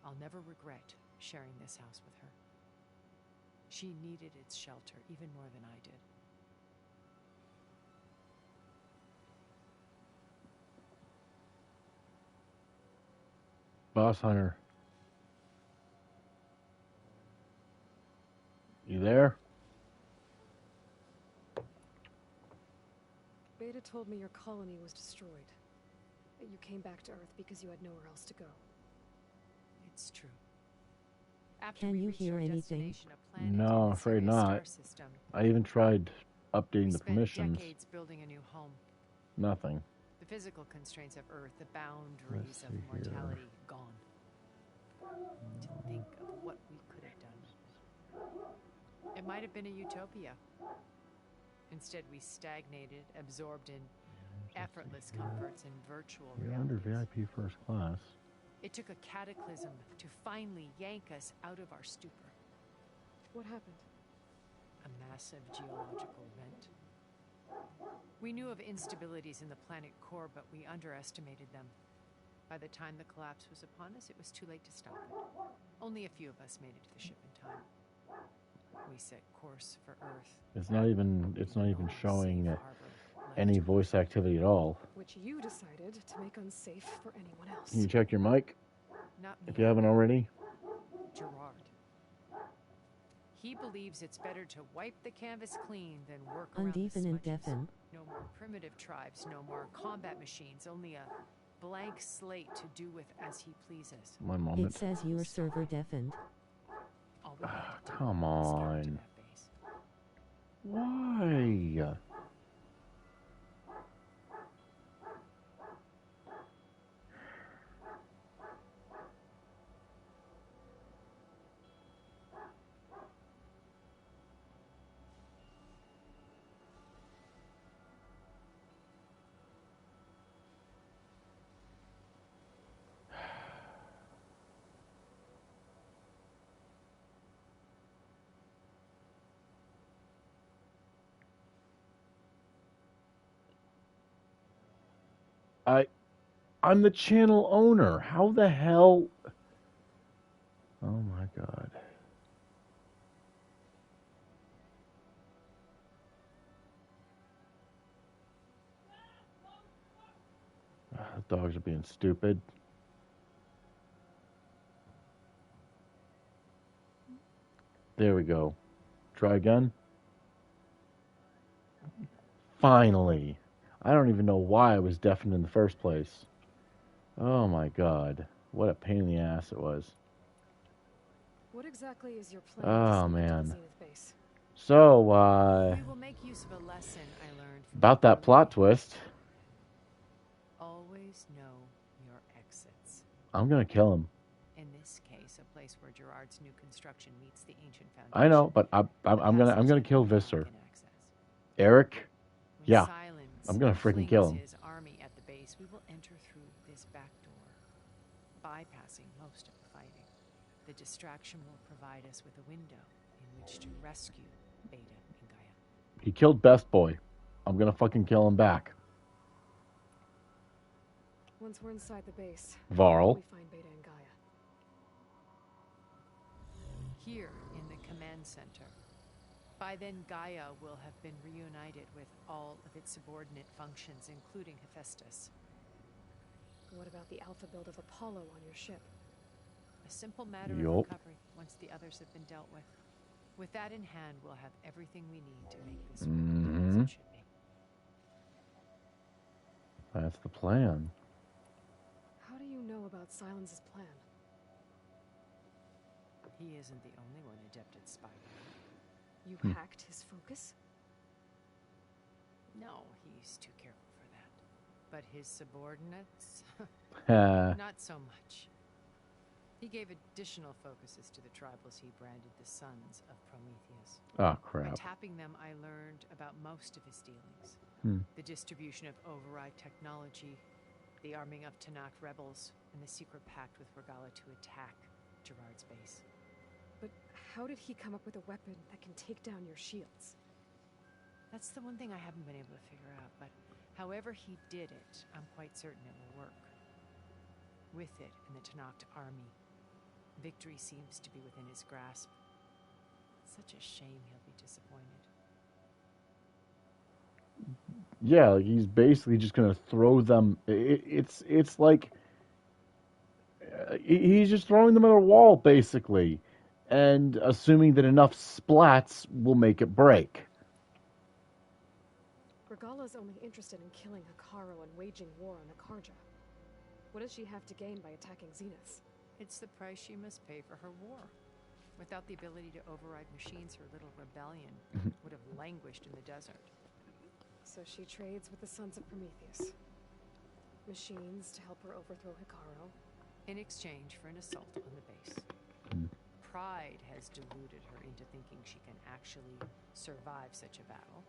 I'll never regret sharing this house with her. She needed its shelter even more than I did. Boss Hunter. You there? Beta told me your colony was destroyed. That you came back to Earth because you had nowhere else to go. It's true. After Can we you reached hear our anything? destination, a planet No, in I'm the afraid Sirius star not. system, I even tried we updating the spent permissions. decades building a new home. Nothing. The physical constraints of Earth, the boundaries Let's of see here. mortality, gone. To think of what we could have done. It might have been a utopia. Instead, we stagnated, absorbed in effortless comforts and virtual You're under realities. VIP first class. It took a cataclysm to finally yank us out of our stupor. What happened? A massive geological event. We knew of instabilities in the planet core, but we underestimated them. By the time the collapse was upon us, it was too late to stop it. Only a few of us made it to the ship in time. We set course for Earth. It's not even showing Safe harbor any left. voice activity at all. Which you decided to make unsafe for anyone else. Can you check your mic Not me. if you haven't already? Gerard. He believes it's better to wipe the canvas clean than work around the Undeafen and smudges. deafen. No more primitive tribes, no more combat machines, only a blank slate to do with as he pleases. One moment. It says your server deafened. All we had to do Come was get to on. that base. Why? I'm the channel owner. How the hell? Oh my god. The dogs are being stupid. There we go. Try again. Finally. I don't even know why I was deafened in the first place. Oh my god. What a pain in the ass it was. What exactly is your plan Oh, to sneak into man. the Zenith base? So, We will make use of a lesson I learned from about that early plot days. twist, Always know your exits. I'm gonna kill him. In this case, a place where Gerard's new construction meets the ancient foundation. I know, but I'm gonna kill Visser. Eric, yeah, I'm gonna freaking kill him. His army at the base. We will enter through this back door, bypassing most of the fighting. The distraction will provide us with a window in which to rescue Beta and Gaia. He killed Best Boy. I'm gonna fucking kill him back. Once we're inside the base, Varl. we find Beta and Gaia. Here in the command center. By then, Gaia will have been reunited with all of its subordinate functions, including Hephaestus. What about the alpha build of Apollo on your ship? A simple matter of Yup. recovery once the others have been dealt with. With that in hand, we'll have everything we need to make this work as it should be. That's the plan. How do you know about Silence's plan? He isn't the only one adept at spying. You hacked his focus? No, he's too careful for that. But his subordinates? Uh, Not so much. He gave additional focuses to the tribals he branded the Sons of Prometheus. oh, By crap. tapping them, I learned about most of his dealings. The distribution of override technology, the arming of Tanakh rebels, and the secret pact with Guerilla to attack Gerard's base. But how did he come up with a weapon that can take down your shields? That's the one thing I haven't been able to figure out, but however he did it, I'm quite certain it will work. With it and the Tanakh army, victory seems to be within his grasp. Such a shame he'll be disappointed. Yeah, like he's basically just gonna throw them. It's like he's just throwing them at a wall, basically, and assuming that enough splats will make it break. Regalla's only interested in killing Hekarro and waging war on Akarja. What does she have to gain by attacking Zenith? It's the price she must pay for her war. Without the ability to override machines, her little rebellion would have languished in the desert. So she trades with the Sons of Prometheus. Machines to help her overthrow Hekarro. In exchange for an assault on the base. Pride has deluded her into thinking she can actually survive such a battle.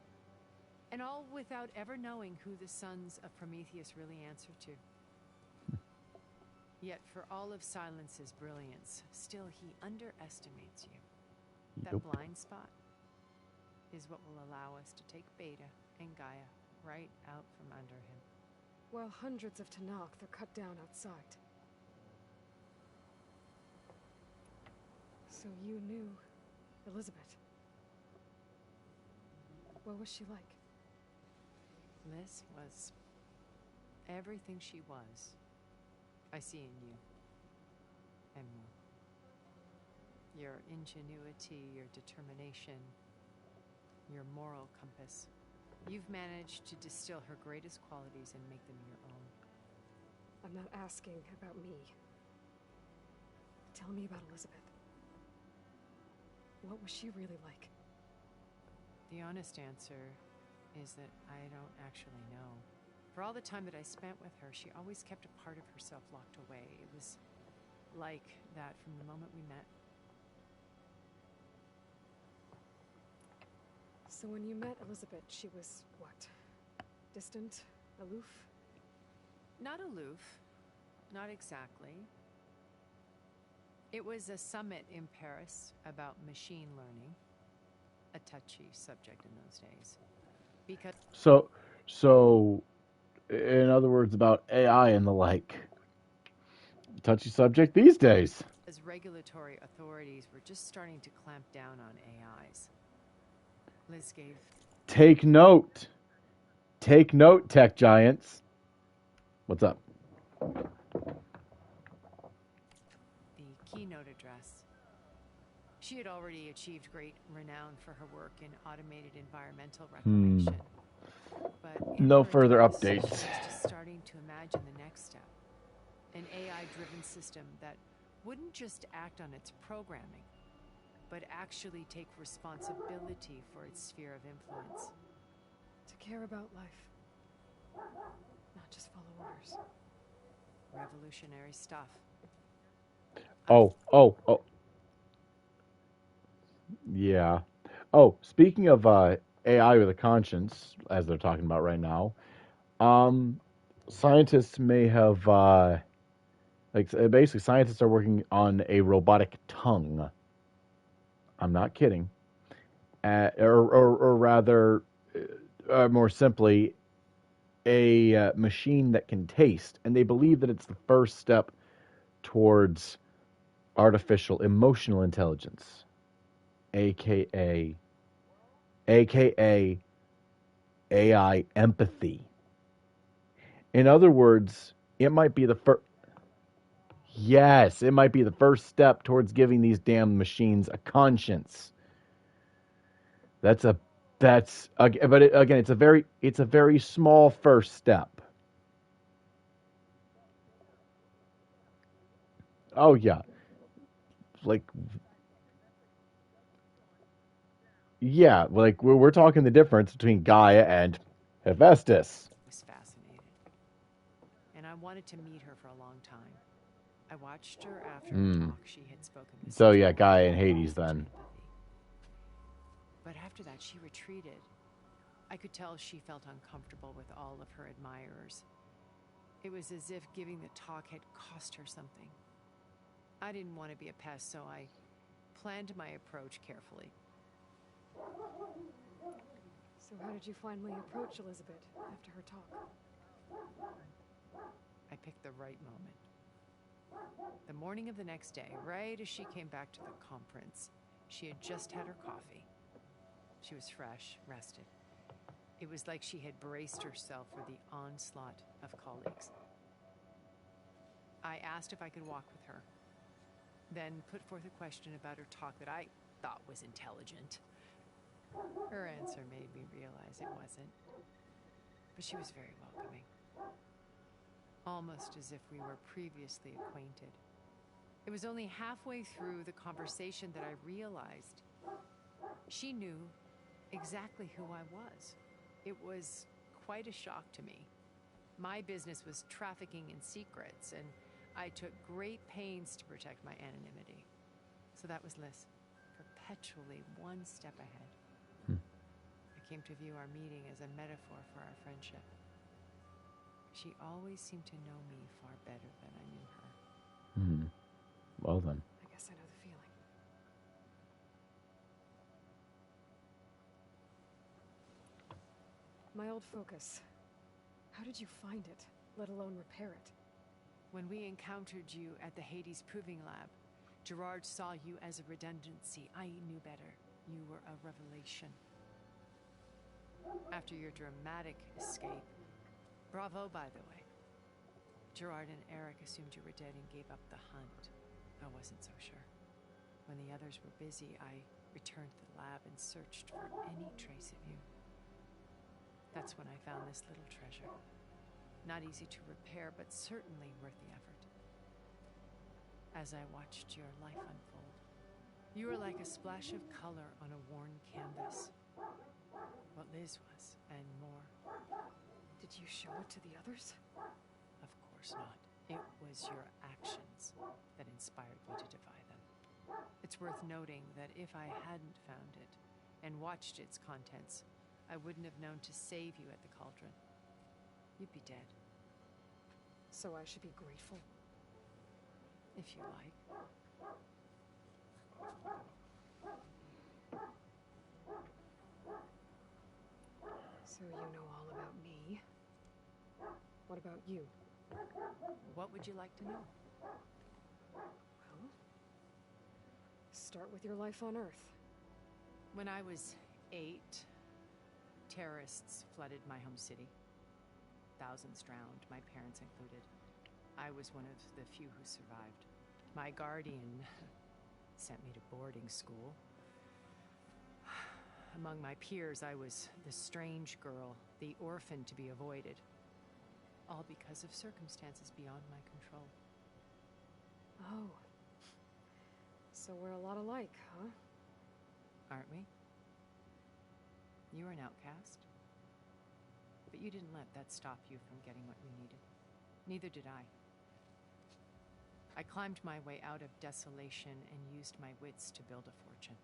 And all without ever knowing who the Sons of Prometheus really answer to. Yet for all of Silence's brilliance, still he underestimates you. That blind spot is what will allow us to take Beta and Gaia right out from under him. While hundreds of Tanakh are cut down outside. So you knew Elizabeth. What was she like? Liz was everything she was. I see in you. And more. Your ingenuity, your determination, your moral compass. You've managed to distill her greatest qualities and make them your own. I'm not asking about me. Tell me about Elizabeth. What was she really like? The honest answer is that I don't actually know. For all the time that I spent with her, she always kept a part of herself locked away. It was like that from the moment we met. So when you met Elizabeth, she was what? Distant? Aloof? Not aloof. Not exactly. It was a summit in Paris about machine learning. A touchy subject in those days. Because So, in other words, about AI and the like. Touchy subject these days. as regulatory authorities were just starting to clamp down on AIs. Liz gave... Take note. Take note, tech giants. What's up? the keynote address. She had already achieved great renown for her work in automated environmental reclamation. But no further address, updates. she was just starting to imagine the next step. An AI-driven system that wouldn't just act on its programming, but actually take responsibility for its sphere of influence. To care about life. Not just follow orders. Revolutionary stuff. Oh. Yeah. Oh, speaking of AI with a conscience, as they're talking about right now, scientists may have, basically scientists are working on a robotic tongue. I'm not kidding. Or rather, more simply, a machine that can taste. And they believe that it's the first step towards artificial emotional intelligence, aka AI empathy. In other words, it might be the first. Yes, it might be the first step towards giving these damn machines a conscience. But again, it's a very small first step. Oh yeah, we're talking the difference between Gaia and Hephaestus. Was fascinated. wanted to meet her for a long time. I watched her after the talk she had spoken with. So yeah, guy in Hades then. But after that, she retreated. I could tell she felt uncomfortable with all of her admirers. It was as if giving the talk had cost her something. I didn't want to be a pest, so I planned my approach carefully. So how did you finally approach Elizabeth after her talk? I picked the right moment. The morning of the next day, right as she came back to the conference, she had just had her coffee. She was fresh, rested. It was like she had braced herself for the onslaught of colleagues. I asked if I could walk with her, then put forth a question about her talk that I thought was intelligent. Her answer made me realize it wasn't, but she was very welcoming. Almost as if we were previously acquainted. It was only halfway through the conversation that I realized she knew exactly who I was. It was quite a shock to me. My business was trafficking in secrets, and I took great pains to protect my anonymity. So that was Liz, perpetually one step ahead. I came to view our meeting as a metaphor for our friendship. She always seemed to know me far better than I knew her. Well then. I guess I know the feeling. My old focus. How did you find it, let alone repair it? When we encountered you at the Hades Proving Lab, Gerard saw you as a redundancy. I knew better. You were a revelation. After your dramatic escape, bravo, by the way. Gerard and Eric assumed you were dead and gave up the hunt. I wasn't so sure. When the others were busy, I returned to the lab and searched for any trace of you. That's when I found this little treasure. Not easy to repair, but certainly worth the effort. As I watched your life unfold, you were like a splash of color on a worn canvas. What Liz was, and more. Did you show it to the others? Of course not. It was your actions that inspired me to defy them. It's worth noting that if I hadn't found it and watched its contents, I wouldn't have known to save you at the cauldron. You'd be dead. So I should be grateful? If you like. So you know all about me. What about you? What would you like to know? Well, start with your life on Earth. When I was 8, terrorists flooded my home city. Thousands drowned, my parents included. I was one of the few who survived. My guardian sent me to boarding school. Among my peers, I was the strange girl, the orphan to be avoided. All because of circumstances beyond my control. Oh. So we're a lot alike, huh? Aren't we? You were an outcast. But you didn't let that stop you from getting what you needed. Neither did I. I climbed my way out of desolation and used my wits to build a fortune.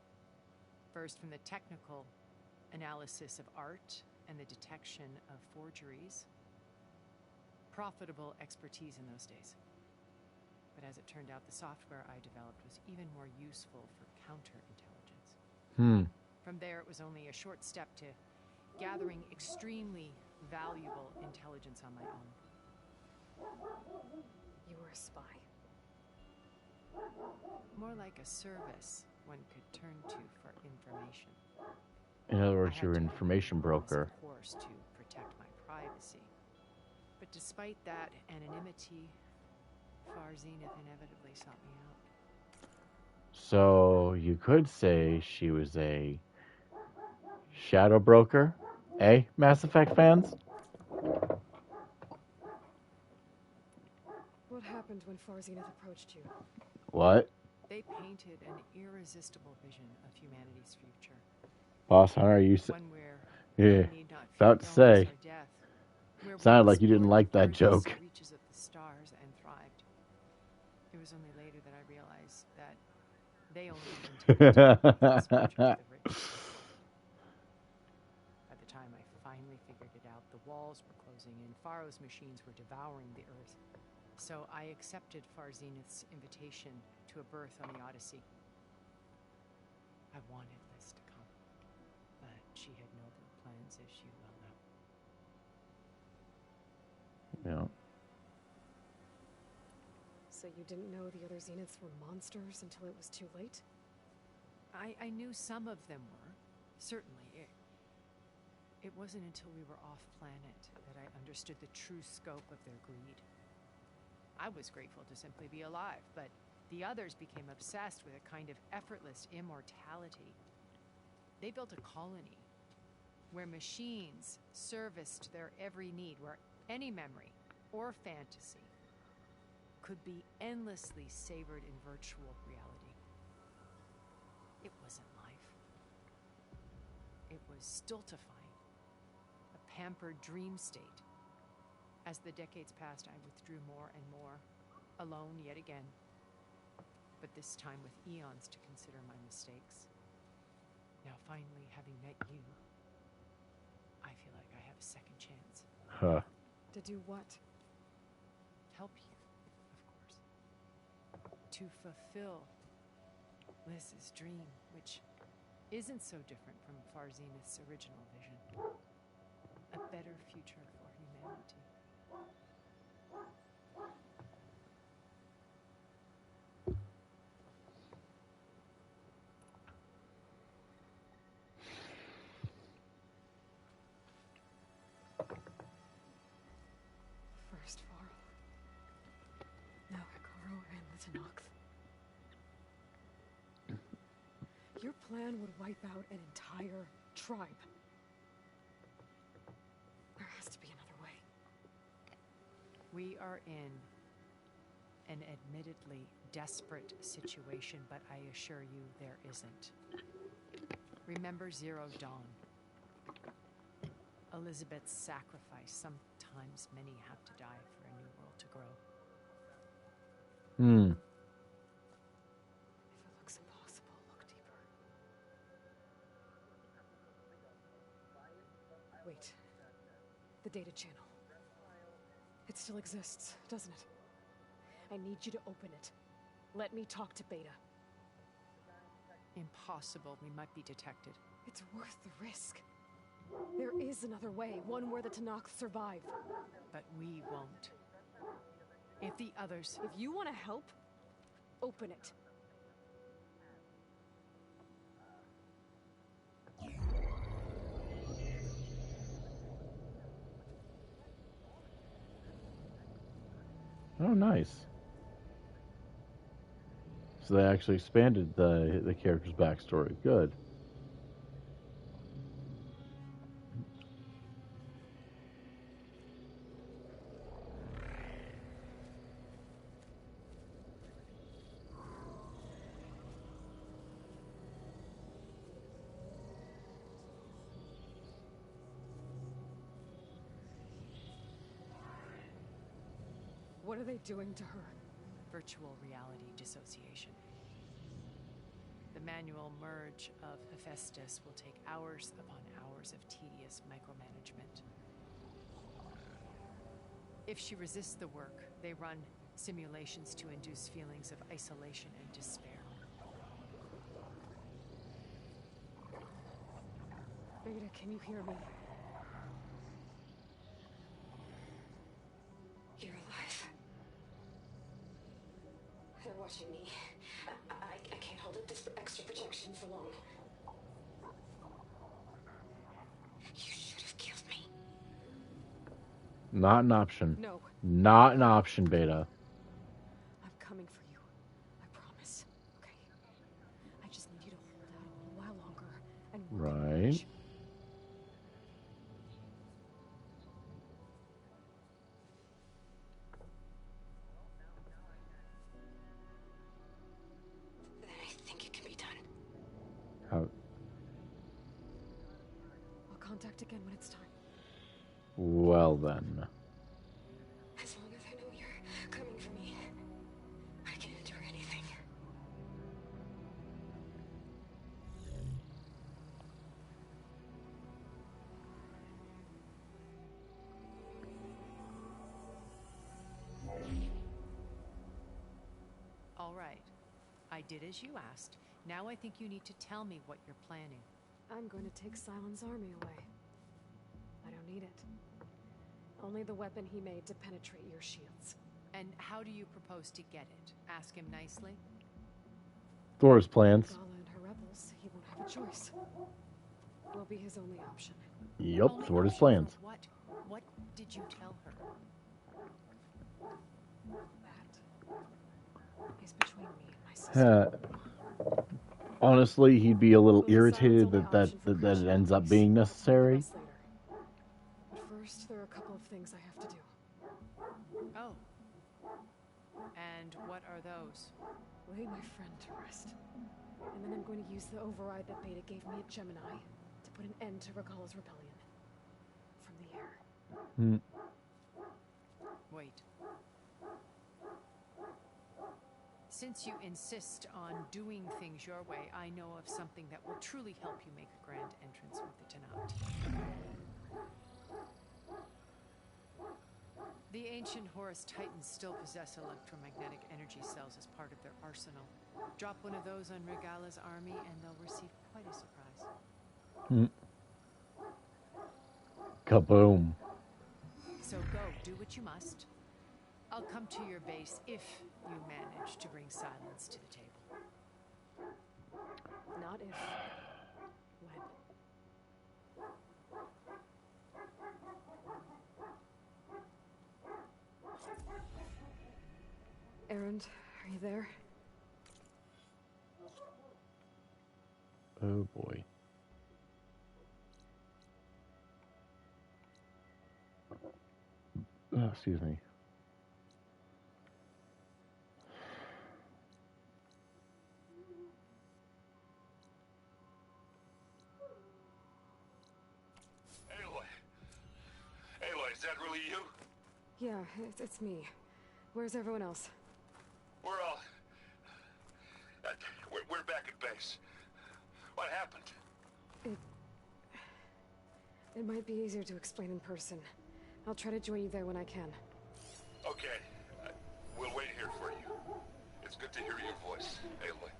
First, from the technical analysis of art and the detection of forgeries. Profitable expertise in those days. But as it turned out, the software I developed was even more useful for counterintelligence. From there, it was only a short step to gathering extremely valuable intelligence on my own. You were a spy? More like a service one could turn to for information. In other words, you're an information broker. Of course, to protect my privacy. But despite that anonymity, Far Zenith inevitably sought me out. So you could say she was a shadow broker, eh, Mass Effect fans? What happened when Far Zenith approached you? What? They painted an irresistible vision of humanity's future. Boss Hunter, you said... One where Yeah, we need not about to fear illness say. or death, where we Sounded like you didn't explore like the that furthest joke. reaches of the That's much of the written. By the time I finally figured it out, the walls were closing in. Pharaoh's machines were devouring the Earth. So I accepted Zenith's invitation to a berth on the Odyssey. I wanted Liz to come, but she had nobler plans, as you well know. Yeah. So you didn't know the other Zeniths were monsters until it was too late? I knew some of them were, certainly. It wasn't until we were off-planet that I understood the true scope of their greed. I was grateful to simply be alive, but the others became obsessed with a kind of effortless immortality. They built a colony where machines serviced their every need, where any memory or fantasy could be endlessly savored in virtual reality. It wasn't life. It was stultifying, a pampered dream state. As the decades passed, I withdrew more and more, alone yet again, but this time with eons to consider my mistakes. Now finally, having met you, I feel like I have a second chance. Huh. To do what? Help you, of course. To fulfill Liz's dream, which isn't so different from Zenith's original vision. A better future for humanity. First Varl. Now Hikaru and the Tenakth. Your plan would wipe out an entire tribe. There has to be another way. We are in an admittedly desperate situation, but I assure you there isn't. Remember Zero Dawn. Elizabeth's sacrifice. Sometimes many have to die for a new world to grow. Hmm. If it looks impossible, look deeper. Wait. The data channel. It still exists, doesn't it? I need you to open it. Let me talk to Beta. Impossible. We might be detected. It's worth the risk. There is another way, one where the Tenakth survive. But we won't. If the others... If you want to help, open it. Oh, nice. So they actually expanded the character's backstory. Good. What are they doing to her? Virtual reality dissociation. The manual merge of Hephaestus will take hours upon hours of tedious micromanagement. If she resists the work, they run simulations to induce feelings of isolation and despair. Beta, can you hear me? You're alive. They're watching me. I can't hold up this extra protection for long. You should have killed me. Not an option. No. Not an option, Beta. I'm coming for you. I promise. Okay? I just need you to hold out a little while longer and work on your Right. mission. I think it can be done. How? I'll contact again when it's time. Well then. As long as I know you're coming for me, I can endure anything. right. I did as you asked. Now I think you need to tell me what you're planning. I'm going to take Silent's army away. I don't need it. Only the weapon he made to penetrate your shields. And how do you propose to get it? Ask him nicely? Thor's plans. Guerilla and her rebels, he won't have a choice. Will be his only option. Yep, Only Thor's option plans. for what? What did you tell her? That is between me and my sister. Honestly, he'd be a little Well, irritated Silent's that only option for it ends up Christian being peace. necessary. But first, there are a couple of things I have to do. Oh. And what are those? Lay my friend to rest. And then I'm going to use the override that Beta gave me at Gemini to put an end to Regalla's rebellion. From the air. Wait. Since you insist on doing things your way, I know of something that will truly help you make a grand entrance with the Tenat. The ancient Horus Titans still possess electromagnetic energy cells as part of their arsenal. Drop one of those on Regalla's army and they'll receive quite a surprise. Kaboom. So go, do what you must. I'll come to your base if you manage to bring Silence to the table. Not if. When. Errand, are you there? Oh boy. Oh, excuse me. Aloy, is that really you? Yeah, it's me. Where's everyone else? We're all... we're back at base. What happened? It might be easier to explain in person. I'll try to join you there when I can. Okay. We'll wait here for you. It's good to hear your voice, Aloy.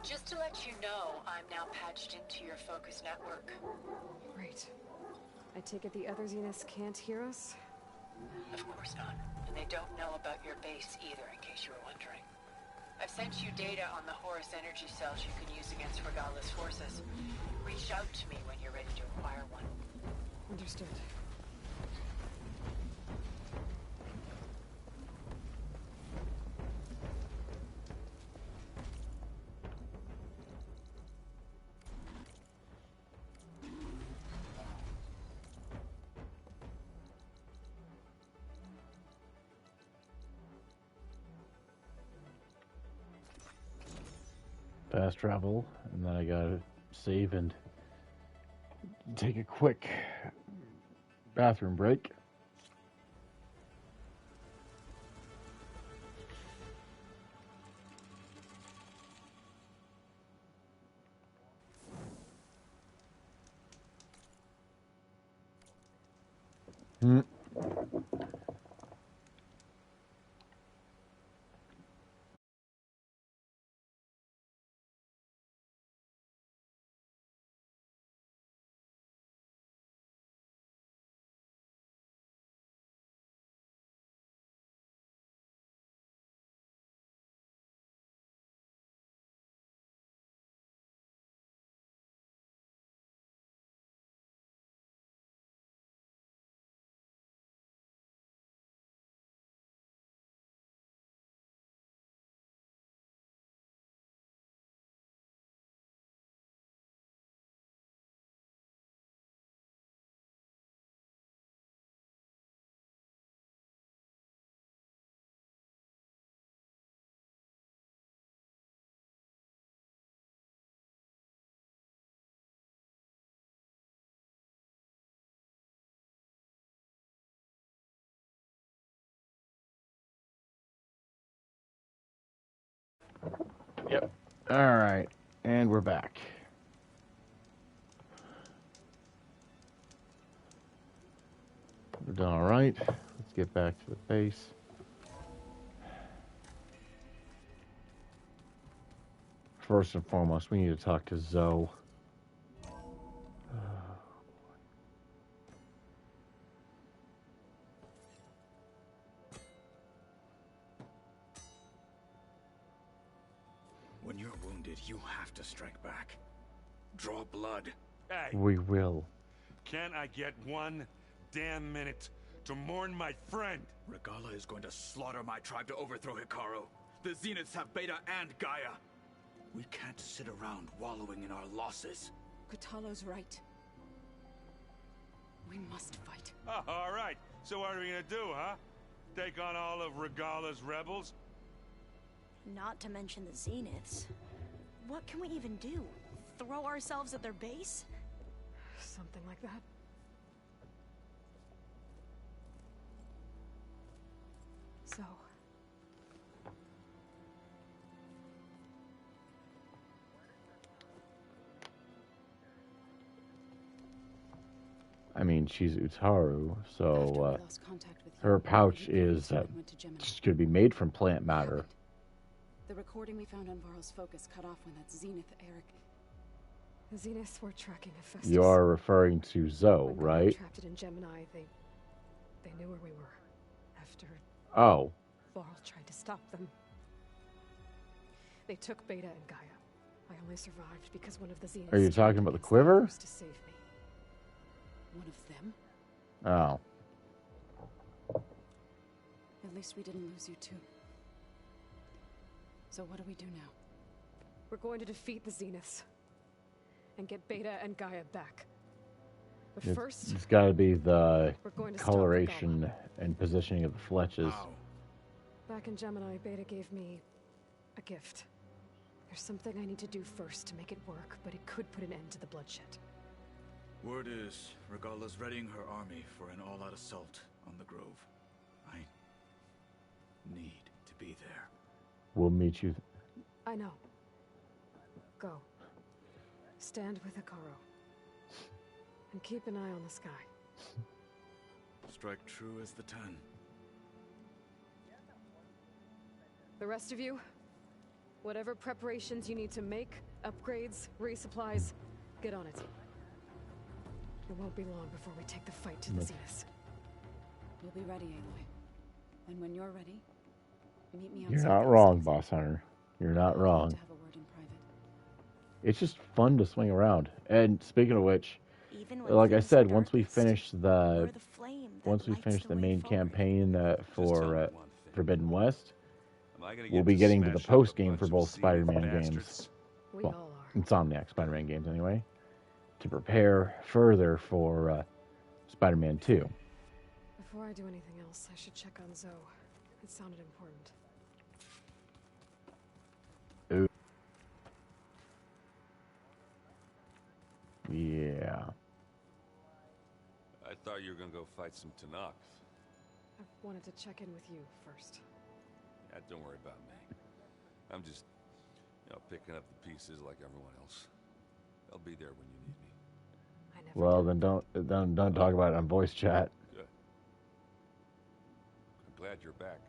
Just to let you know, I'm now patched into your focus network. Great. I take it the other Zeniths can't hear us? Of course not. And they don't know about your base either, in case you were wondering. I've sent you data on the Horus energy cells you can use against Regalla's forces. Reach out to me when you're ready to acquire one. Understood. Fast travel, and then I gotta save and take a quick bathroom break. Yep. All right, and we're back. We're done. All right. Let's get back to the base. First and foremost, we need to talk to Zoe. When you're wounded, you have to strike back. Draw blood. Hey, We will. can I get one damn minute to mourn my friend? Regalla is going to slaughter my tribe to overthrow Hikaru. The Zeniths have Beta and Gaia. We can't sit around wallowing in our losses. Katalo's right. We must fight. Oh, all right. So what are we gonna do, huh? Take on all of Regalla's rebels? Not to mention the Zeniths. What can we even do? Throw ourselves at their base? Something like that. So... I mean, she's Utaru, so her pouch is just going to be made from plant matter. The recording we found on Varl's focus cut off when that Zenith Eric... The Zeniths were tracking Hephaestus. You are referring to Zoe, When right? they trapped it in Gemini, they knew where we were. After Oh. Varl tried to stop them. They took Beta and Gaia. I only survived because one of the Zeniths... Are you talking about the quiver? ...to save me. One of them? Oh. At least we didn't lose you too. So what do we do now? We're going to defeat the Zeniths. And get Beta and Gaia back. But first... It's got to be the we're going to stop coloration and positioning of the fletches. Back in Gemini, Beta gave me a gift. There's something I need to do first to make it work, but it could put an end to the bloodshed. Word is, Regalla's readying her army for an all-out assault on the Grove. I need to be there. We'll meet you. I know. Go. Stand with Hikaru. And keep an eye on the sky. Strike true as the 10. The rest of you, whatever preparations you need to make, upgrades, resupplies, get on it. It won't be long before we take the fight to the Zeniths. We'll be ready, Aloy. And when you're ready, meet me outside. You're not wrong, Boss Hunter. You're not wrong. To have a word in private. It's just fun to swing around. And speaking of which, like I said, once we finish the main campaign for Forbidden West, we'll be getting to the post game for both Spider-Man games. Well, Insomniac Spider-Man games anyway, to prepare further for Spider-Man 2. Before I do anything else, I should check on Zoe. It sounded important. Ooh. Yeah. I thought you were gonna go fight some Tanakh. I wanted to check in with you first. Yeah, don't worry about me. I'm just, picking up the pieces like everyone else. I'll be there when you need me. Well, then don't talk about it on voice chat. Good. I'm glad you're back.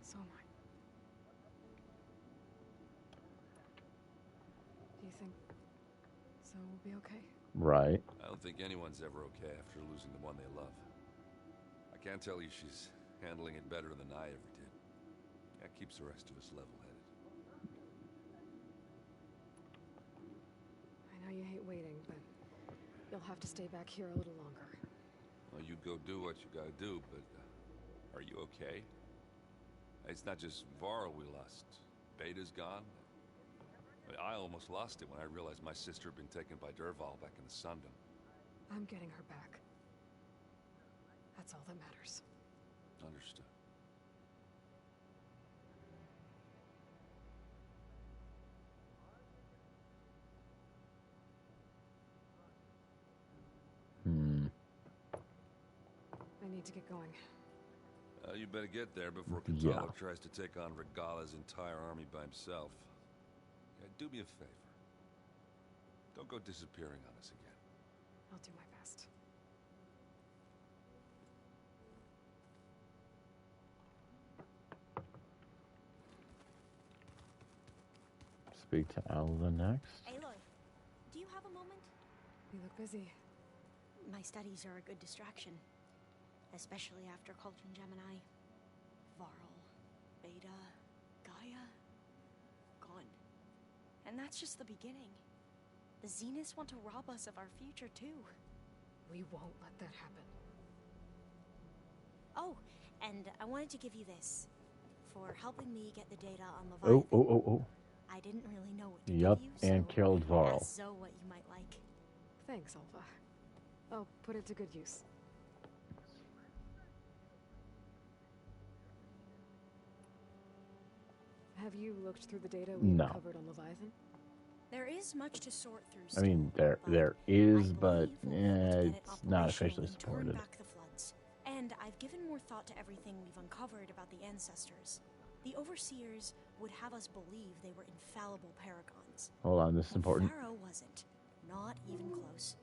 So am I. Do you think Zoe will be okay? Right. I don't think anyone's ever okay after losing the one they love. I can't tell you she's handling it better than I ever did. That keeps the rest of us level-headed. I know you hate waiting, but you'll have to stay back here a little longer. Well, you go do what you gotta do, but are you okay? It's not just Varl we lost. Beta's gone. I almost lost it when I realized my sister had been taken by Derval back in the Sundom. I'm getting her back. That's all that matters. Understood. I need to get going. You better get there before Katalo tries to take on Regalla's entire army by himself. Yeah, do me a favor. Don't go disappearing on us again. I'll do my best. Speak to Alva next. Aloy, do you have a moment? You look busy. My studies are a good distraction. Especially after Cauldron Gemini. Varl, Beta, Gaia, gone. And that's just the beginning. The Zeniths want to rob us of our future, too. We won't let that happen. Oh, and I wanted to give you this. For helping me get the data on Leviathan. Oh. I didn't really know what to Yup, give you, and so killed Varl. ask Zoe what you might like. Thanks, Alva. I'll put it to good use. Have you looked through the data we uncovered on Leviathan? There is much to sort through. I mean, there is, but it's not officially supported. Back the floods. And I've given more thought to everything we've uncovered about the ancestors. The Overseers would have us believe they were infallible paragons. Hold on, this is important. Pharaoh wasn't. Not even close.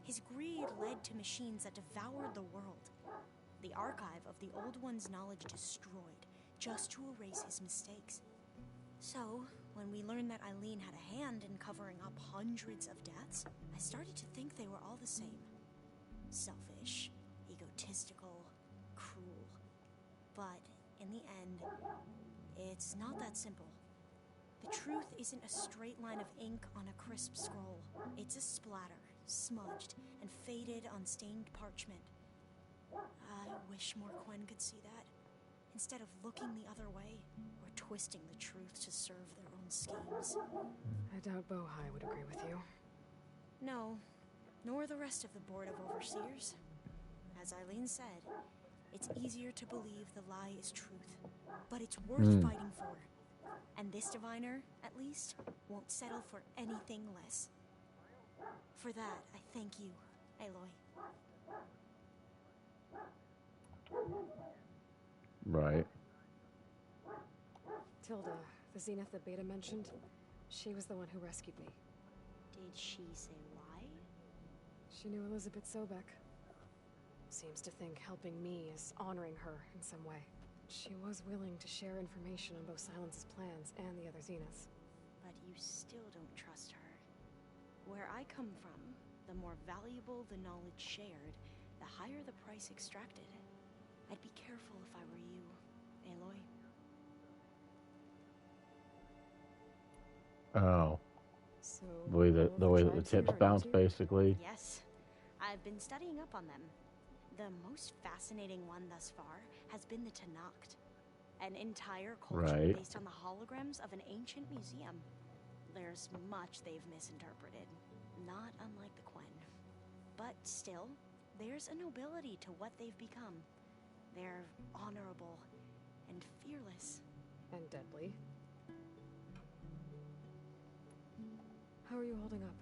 His greed led to machines that devoured the world. The archive of the Old One's knowledge destroyed, just to erase his mistakes. So, when we learned that Eileen had a hand in covering up hundreds of deaths, I started to think they were all the same. Selfish, egotistical, cruel. But, in the end, it's not that simple. The truth isn't a straight line of ink on a crisp scroll. It's a splatter, smudged, and faded on stained parchment. I wish more Quen could see that. Instead of looking the other way, or twisting the truth to serve their own schemes. I doubt Bohai would agree with you. No, nor the rest of the Board of Overseers. As Eileen said, it's easier to believe the lie is truth, but it's worth fighting for. And this diviner, at least, won't settle for anything less. For that, I thank you, Aloy. Right. Tilda, the Zenith that Beta mentioned, she was the one who rescued me. Did she say why? She knew Elizabeth Sobek. Seems to think helping me is honoring her in some way. She was willing to share information on both Silence's plans and the other Zeniths. But you still don't trust her. Where I come from, the more valuable the knowledge shared, the higher the price extracted. I'd be careful if I were you, Aloy. Oh. So the way that the tips bounce, basically. Yes. I've been studying up on them. The most fascinating one thus far has been the Tanacht. An entire culture based on the holograms of an ancient museum. There's much they've misinterpreted, not unlike the Quen. But still, there's a nobility to what they've become. They're honorable and fearless. And deadly. How are you holding up?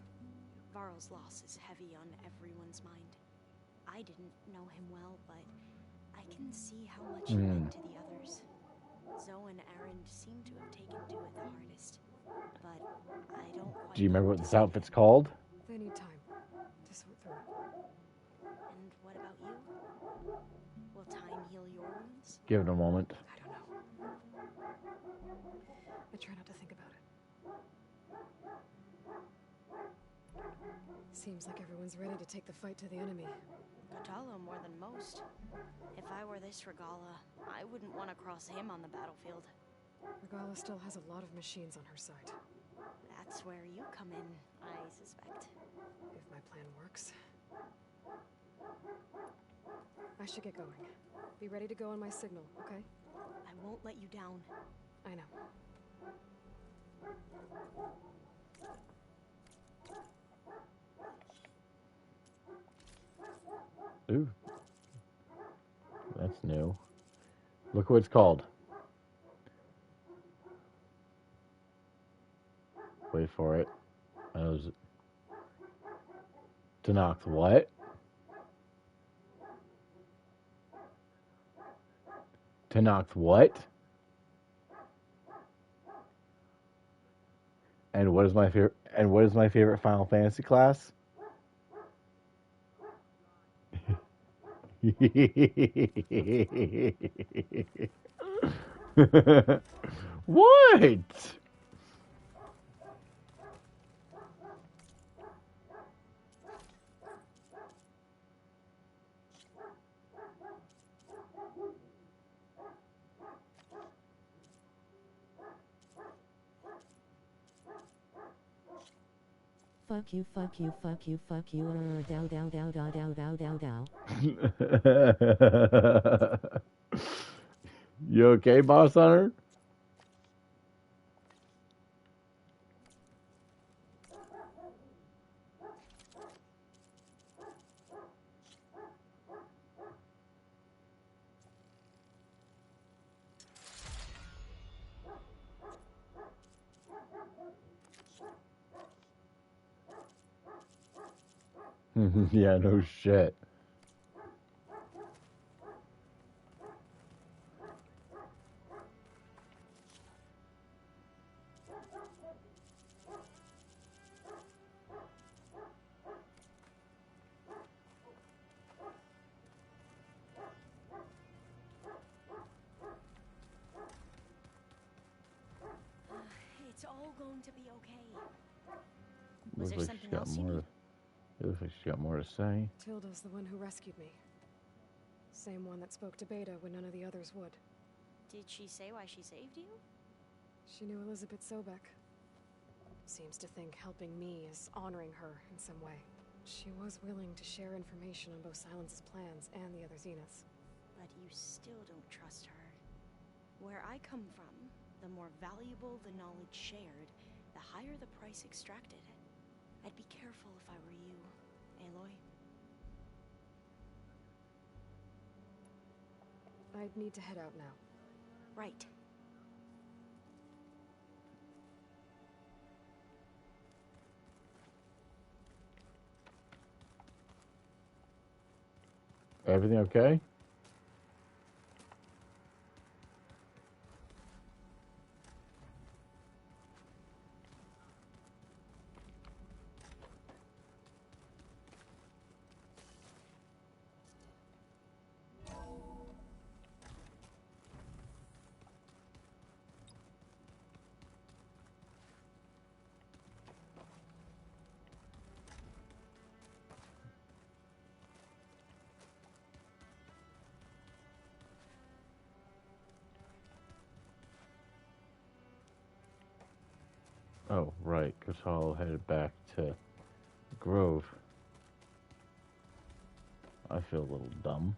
Varl's loss is heavy on everyone's mind. I didn't know him well, but I can see how much he meant to the others. Zoe and Aaron seem to have taken to it the hardest, but I don't quite. Do you remember what this outfit's called? They need time to sort through it. And what about you? Will time heal your wounds? Give it a moment. I don't know. I try not to think about it. Seems like everyone's ready to take the fight to the enemy. Kotallo more than most. If I were this Regala, I wouldn't want to cross him on the battlefield. Regala still has a lot of machines on her side. That's where you come in, I suspect. If my plan works. I should get going. Be ready to go on my signal, okay? I won't let you down. I know. Ooh. That's new. Look what it's called. Wait for it. Tanacht what? Tanacht what? And what is my favorite? And what is my favorite Final Fantasy class? What? Fuck you, fuck you, fuck you, fuck you, dow dow dow dow dow dow dow dow. You okay, Boss Hunter? Yeah, no shit. It's all going to be okay. Looks Was there like something she's got else you more. need? It looks like she's got more to say. Tilda's the one who rescued me. Same one that spoke to Beta when none of the others would. Did she say why she saved you? She knew Elizabeth Sobek. Seems to think helping me is honoring her in some way. She was willing to share information on both Silence's plans and the other Zeniths. But you still don't trust her. Where I come from, the more valuable the knowledge shared, the higher the price extracted. I'd be careful if I were you, Aloy. I'd need to head out now. Right. Everything okay? Oh, right, because Hall headed back to Grove. I feel a little dumb.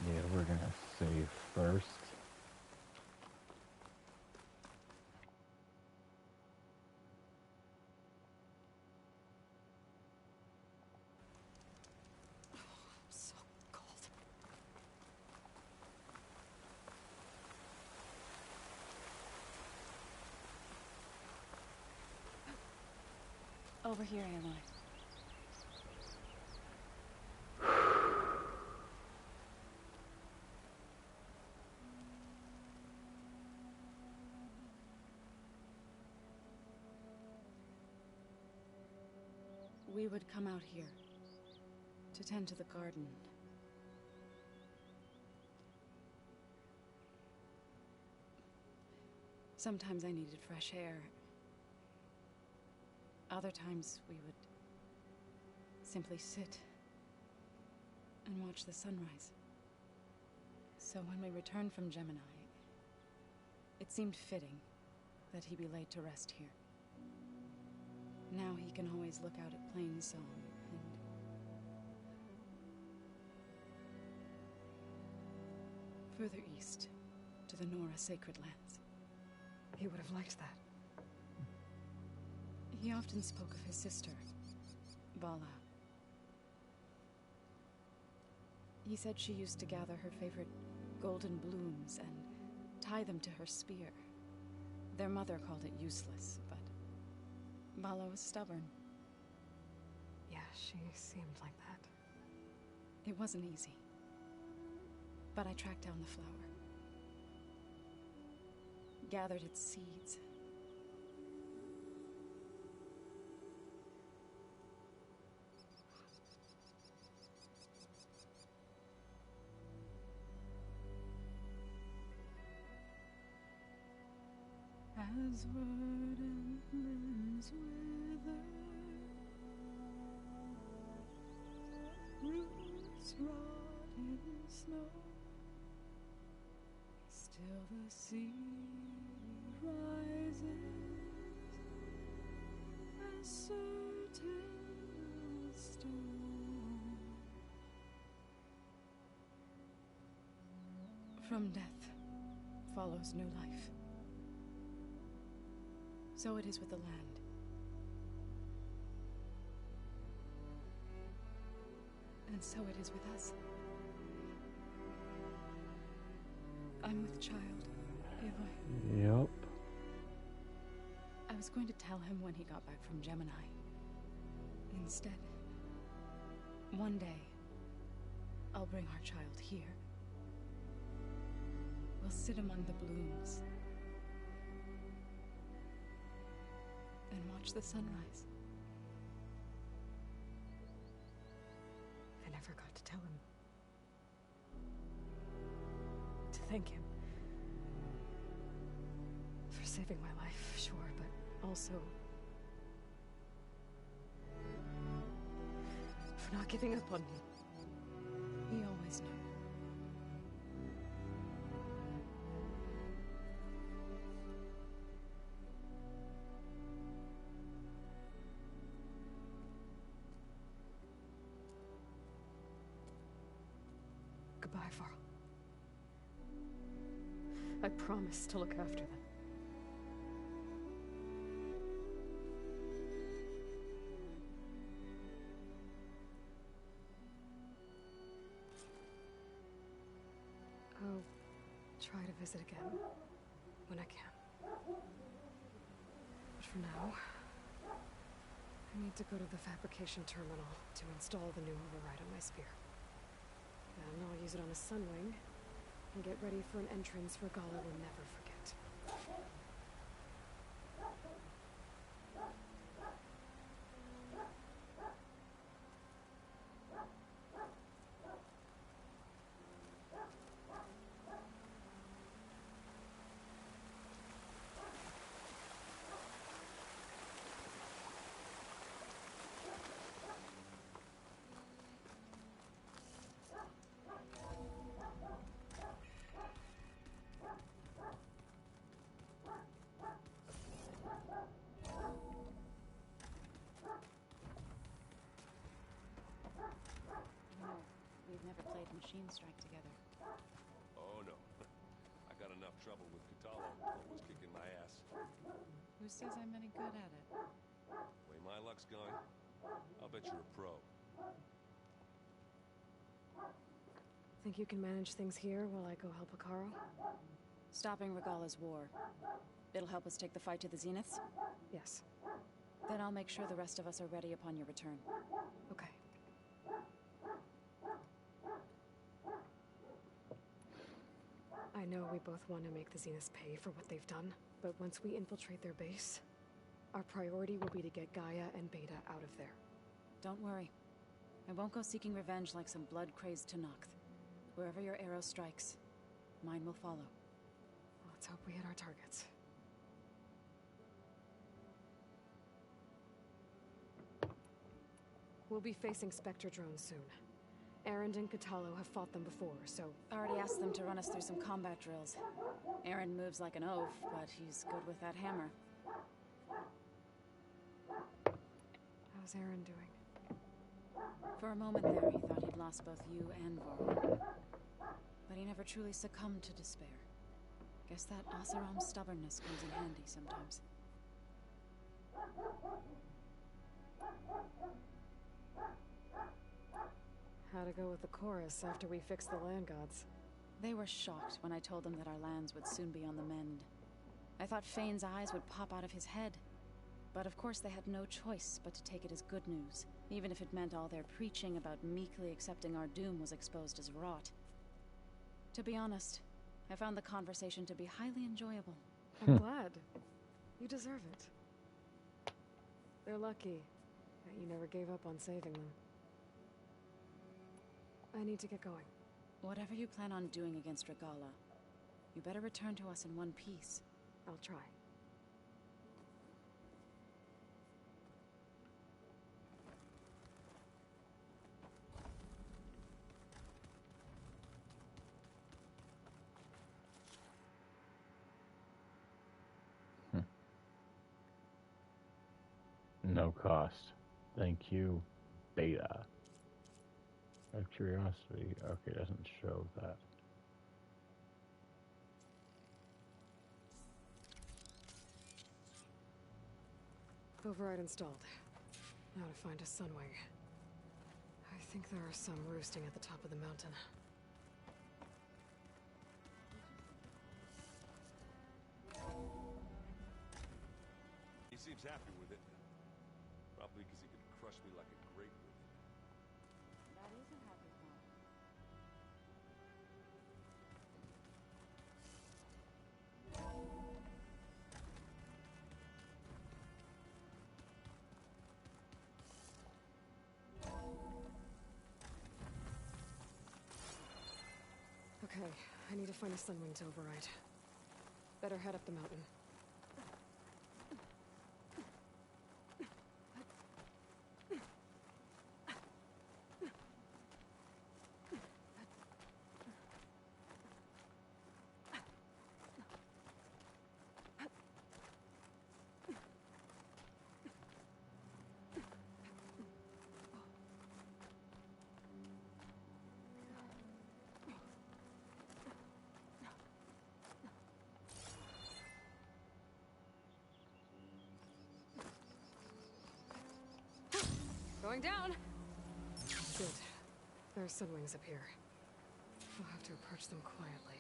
Yeah, we're gonna save first. So cold. Over here, Aloy. We would come out here to tend to the garden. Sometimes I needed fresh air. Other times we would simply sit and watch the sunrise. So when we returned from Gemini, it seemed fitting that he be laid to rest here. Now he can always look out at Plainsong and further east to the Nora Sacred Lands. He would have liked that. He often spoke of his sister, Vala. He said she used to gather her favorite golden blooms and tie them to her spear. Their mother called it useless, but Vala was stubborn. Yeah, she seemed like that. It wasn't easy. But I tracked down the flower. Gathered its seeds. As verdant limbs wither, roots rot in snow, still the sea rises, as certain as stone. From death follows new life. So it is with the land. And so it is with us. I'm with child, Aloy. Yep. I was going to tell him when he got back from Gemini. Instead, one day, I'll bring our child here. We'll sit among the blooms and watch the sunrise. I never got to tell him. To thank him. For saving my life, sure, but also for not giving up on me. He always knew. Goodbye, Varl. I promise to look after them. I'll try to visit again when I can. But for now, I need to go to the fabrication terminal to install the new override on my spear. Then I'll use it on a sunwing and get ready for an entrance Guerilla will never forget. We've never played Machine Strike together. Oh no. I got enough trouble with Katalo, always kicking my ass. Who says I'm any good at it? Way my luck's going, I'll bet you're a pro. Think you can manage things here while I go help Akaro? Stopping Regala's war. It'll help us take the fight to the Zeniths? Yes. Then I'll make sure the rest of us are ready upon your return. Okay. I know we both want to make the Zeniths pay for what they've done, but once we infiltrate their base, our priority will be to get Gaia and Beta out of there. Don't worry. I won't go seeking revenge like some blood-crazed Tenakth. Wherever your arrow strikes, mine will follow. Let's hope we hit our targets. We'll be facing Spectre drones soon. Erend and Katalo have fought them before, so... Already asked them to run us through some combat drills. Erend moves like an oaf, but he's good with that hammer. How's Erend doing? For a moment there, he thought he'd lost both you and Varl. But he never truly succumbed to despair. Guess that Oseram's stubbornness comes in handy sometimes. How'd it go with the chorus after we fix the land gods. They were shocked when I told them that our lands would soon be on the mend. I thought Fane's eyes would pop out of his head. But of course they had no choice but to take it as good news, even if it meant all their preaching about meekly accepting our doom was exposed as rot. To be honest, I found the conversation to be highly enjoyable. I'm glad. You deserve it. They're lucky that you never gave up on saving them. I need to get going. Whatever you plan on doing against Guerilla, you better return to us in one piece. I'll try. No cost. Thank you, Beta. Out of curiosity. Okay, it doesn't show that. Override installed. Now to find a sunwing. I think there are some roosting at the top of the mountain. He seems happy with it. Probably because he could crush me like a grape with it. That is a happy thought. Okay, I need to find a sunwing to override. Better head up the mountain. Going down! Good. There are sunwings up here. We'll have to approach them quietly.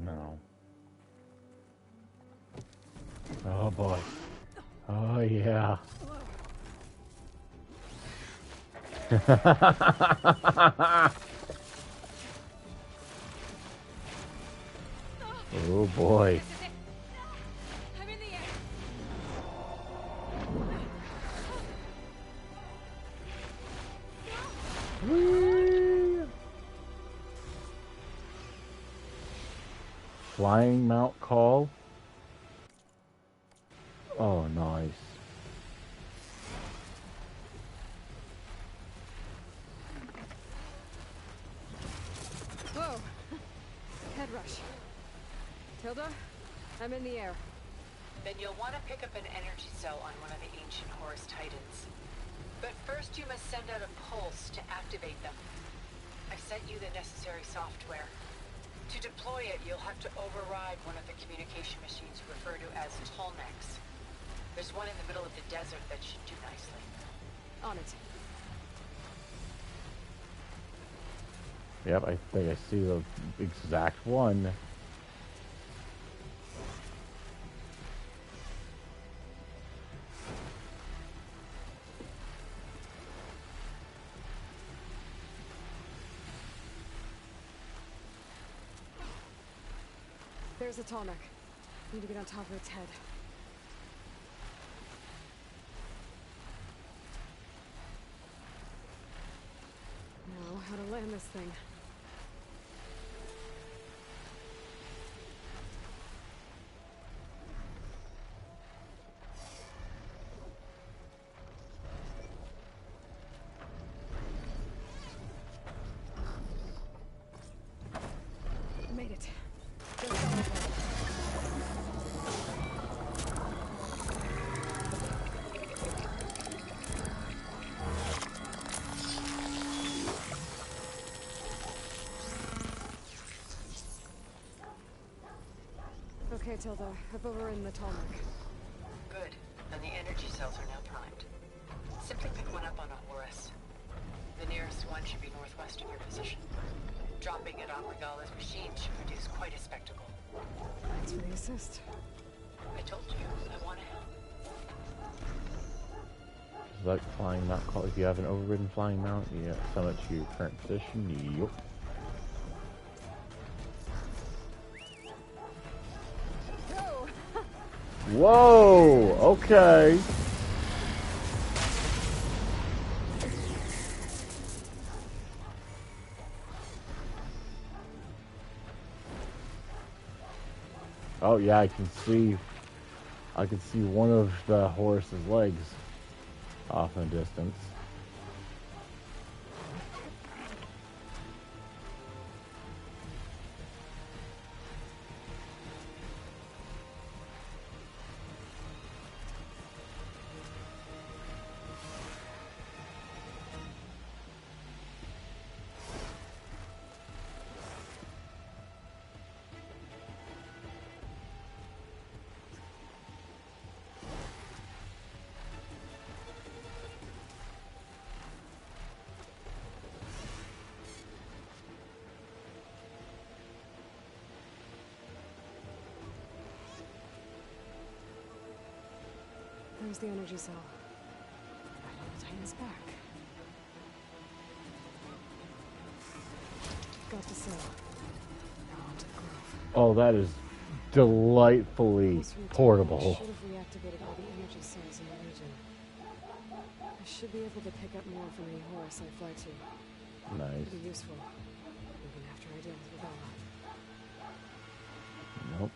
No. Oh boy. Oh yeah. Oh boy. I'm in the air. Flying mount call. Oh, nice. Whoa! Head rush. Tilda, I'm in the air. Then you'll want to pick up an energy cell on one of the ancient Horus Titans. But first you must send out a pulse to activate them. I've sent you the necessary software. To deploy it, you'll have to override one of the communication machines referred to as Tolnecs. There's one in the middle of the desert that should do nicely. On it. Yep, I think I see the exact one. There's a Tolnec. Need to get on top of its head. Now, how to land this thing. Okay, Tilda. Up over in the tarmac. Good. And the energy cells are now primed. Simply pick one up on Horus. The nearest one should be northwest of your position. Dropping it on Regala's machine should produce quite a spectacle. Thanks for the assist. I told you, I want to help. Is that flying mount call? If you have an overridden flying mount, you summon it to your current position. Yup. Whoa! Okay. Oh yeah, I can see one of the horse's legs off in the distance. There's the energy cell. Right on the Titan's back. Got the cell. Now on to the grove. Oh, that is delightfully portable. I should have reactivated all the energy cells in the region. I should be able to pick up more from any Horus I fly to. Nice. It'll be useful, even after I deal with Guerilla. Nope.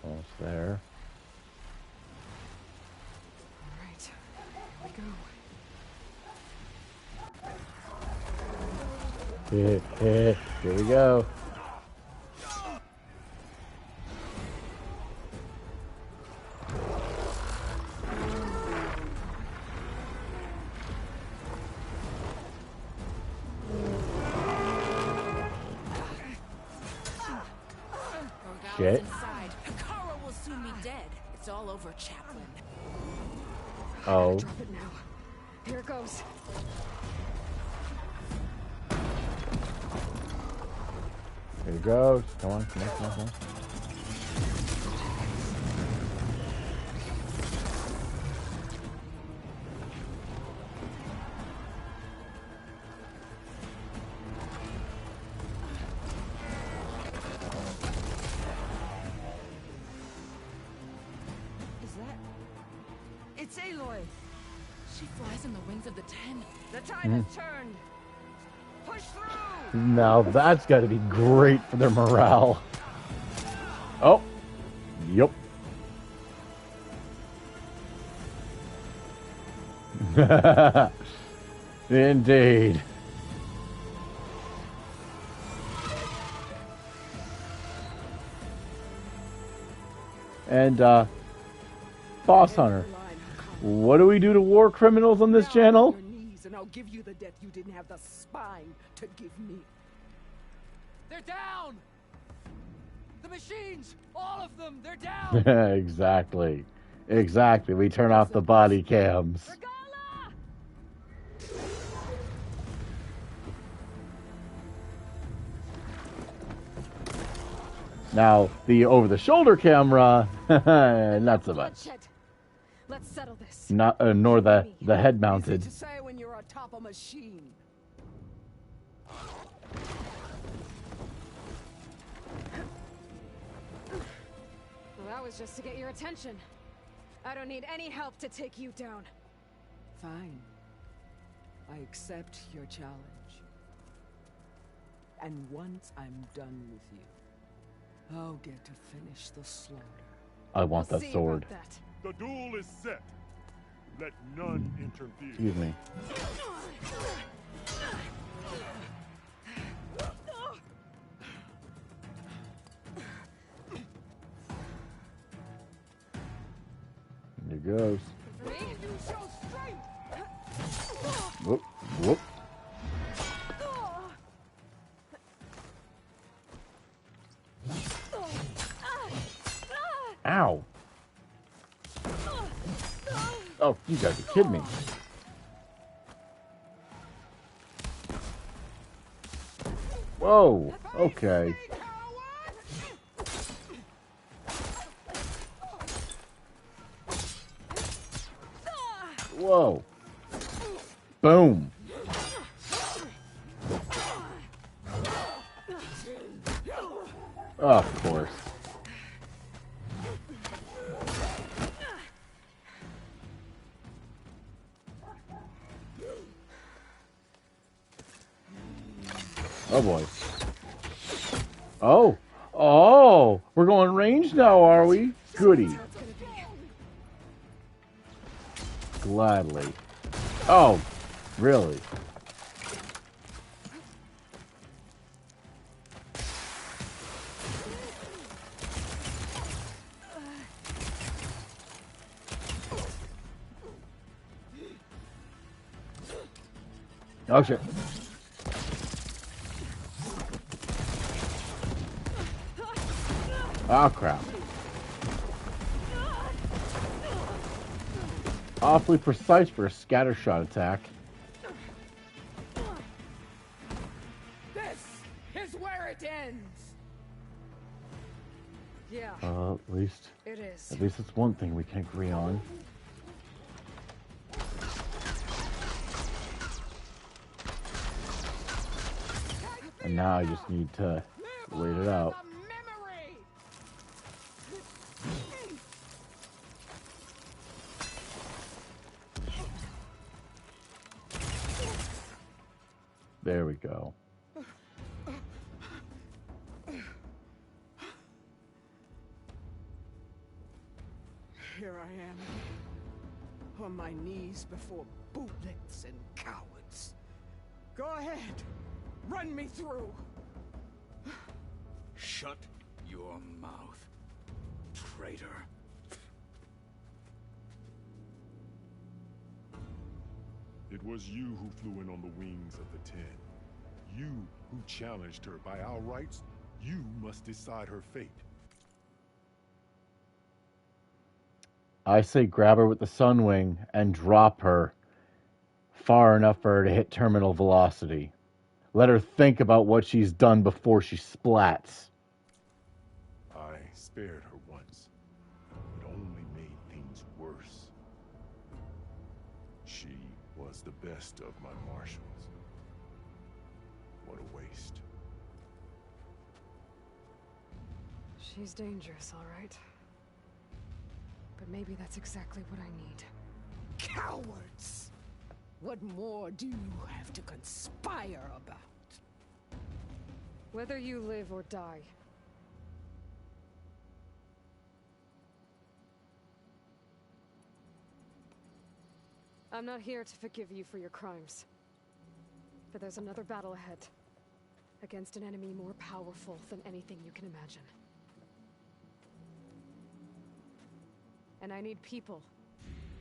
Almost there. Alright, here we go. Here we go. Shit. Inside. Kara will soon be dead. It's all over, Chaplain. Oh. Drop it now. Here it goes. Here it goes. Come on, come on, come on, come on. It's Aloy. She flies in the wings of the 10. The tide has turned. Push through. Now that's got to be great for their morale. Oh. Yup. Indeed. And, Boss Hunter, what do we do to war criminals on this channel? And I'll give you the death you didn't have the spine to give me. They're down! The machines! All of them! They're down! Exactly. Exactly. We turn off the body cams. Now, the over-the-shoulder camera, not so much. Let's settle this. Not, nor the head-mounted. Easy to say when you're atop a machine. Well, that was just to get your attention. I don't need any help to take you down. Fine. I accept your challenge. And once I'm done with you, I'll get to finish the slaughter. I want that sword. The duel is set. Let none interfere. Excuse me. There goes. Whoop, whoop. Ow. Oh, you guys are kidding me. Whoa, okay. Whoa. Boom. Oh, of course. Oh boy. Oh. Oh, we're going range now, are we? Goody. Gladly. Oh, really? Oh shit. Oh crap. Awfully precise for a scattershot attack. This is where it ends. Yeah. At least. It is. At least it's one thing we can agree on. And now I just need to wait it out. There we go. Here I am, on my knees before bootlets and cowards. Go ahead, run me through. Shut your mouth, traitor. It was you who flew in on the wings of the 10. You who challenged her. By our rights, you must decide her fate. I say grab her with the Sunwing and drop her far enough for her to hit terminal velocity. Let her think about what she's done before she splats. I spared her once. It only made things worse. She was the best of my marshals. What a waste. She's dangerous, all right. But maybe that's exactly what I need. Cowards! What more do you have to conspire about? Whether you live or die. I'm not here to forgive you for your crimes. But there's another battle ahead. Against an enemy more powerful than anything you can imagine. And I need people.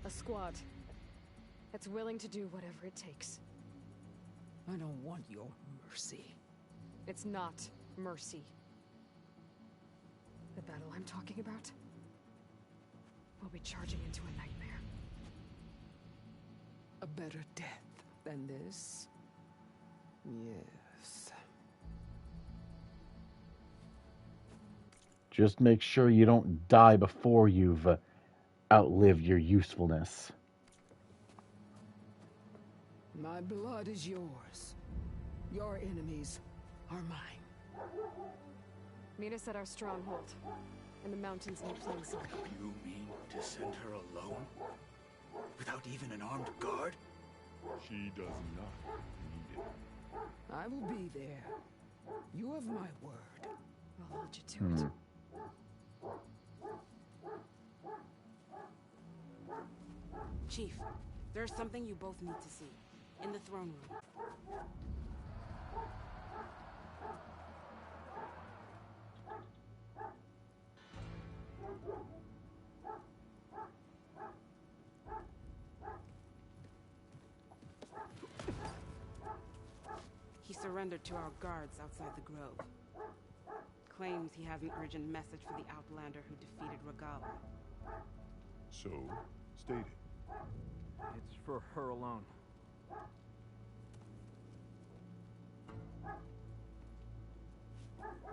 A squad. That's willing to do whatever it takes. I don't want your mercy. It's not mercy. The battle I'm talking about will be charging into a nightmare. A better death than this? Yes. Just make sure you don't die before you've outlived your usefulness. My blood is yours. Your enemies are mine. Meet us at our stronghold, in the mountains near Plains. You mean to send her alone? Without even an armed guard? She does not need it. I will be there. You have my word. I'll hold you to it. Chief, there's something you both need to see. In the throne room. He surrendered to our guards outside the grove. Claims he has an urgent message for the Outlander who defeated Regalla. So, state it. It's for her alone.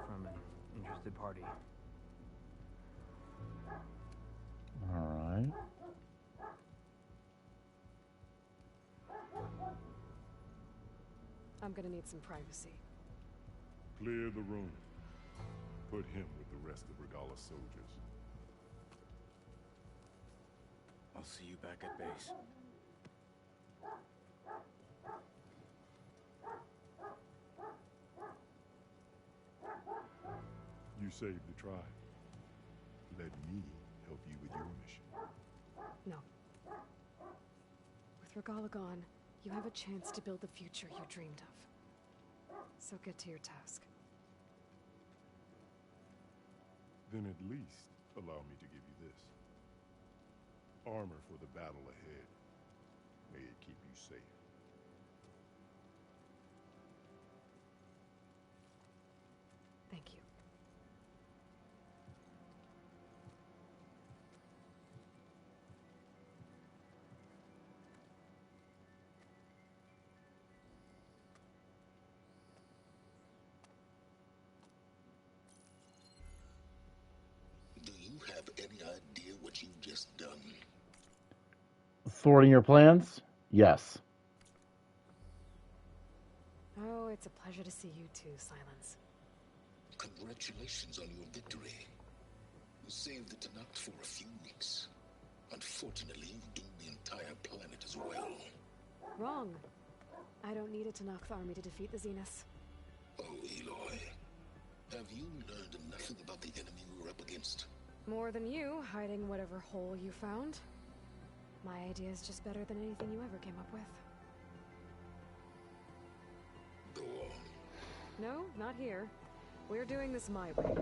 From an interested party. Alright. I'm gonna need some privacy. Clear the room. Put him with the rest of Regalla's soldiers. I'll see you back at base. You saved the tribe. Let me help you with your mission. No. With Regalla gone, you have a chance to build the future you dreamed of. So get to your task. Then at least allow me to give you this. Armor for the battle ahead. May it keep you safe. Thank you. Do you have any idea what you've just done? Thwarting your plans? Yes. Oh, it's a pleasure to see you too, Silence. Congratulations on your victory. You saved the Tanakh for a few weeks. Unfortunately, you doomed the entire planet as well. Wrong. I don't need a Tanakh army to defeat the Zeniths. Oh, Eloy. Have you learned nothing about the enemy we were up against? More than you, hiding whatever hole you found. My idea is just better than anything you ever came up with. Go on. No, not here. We're doing this my way.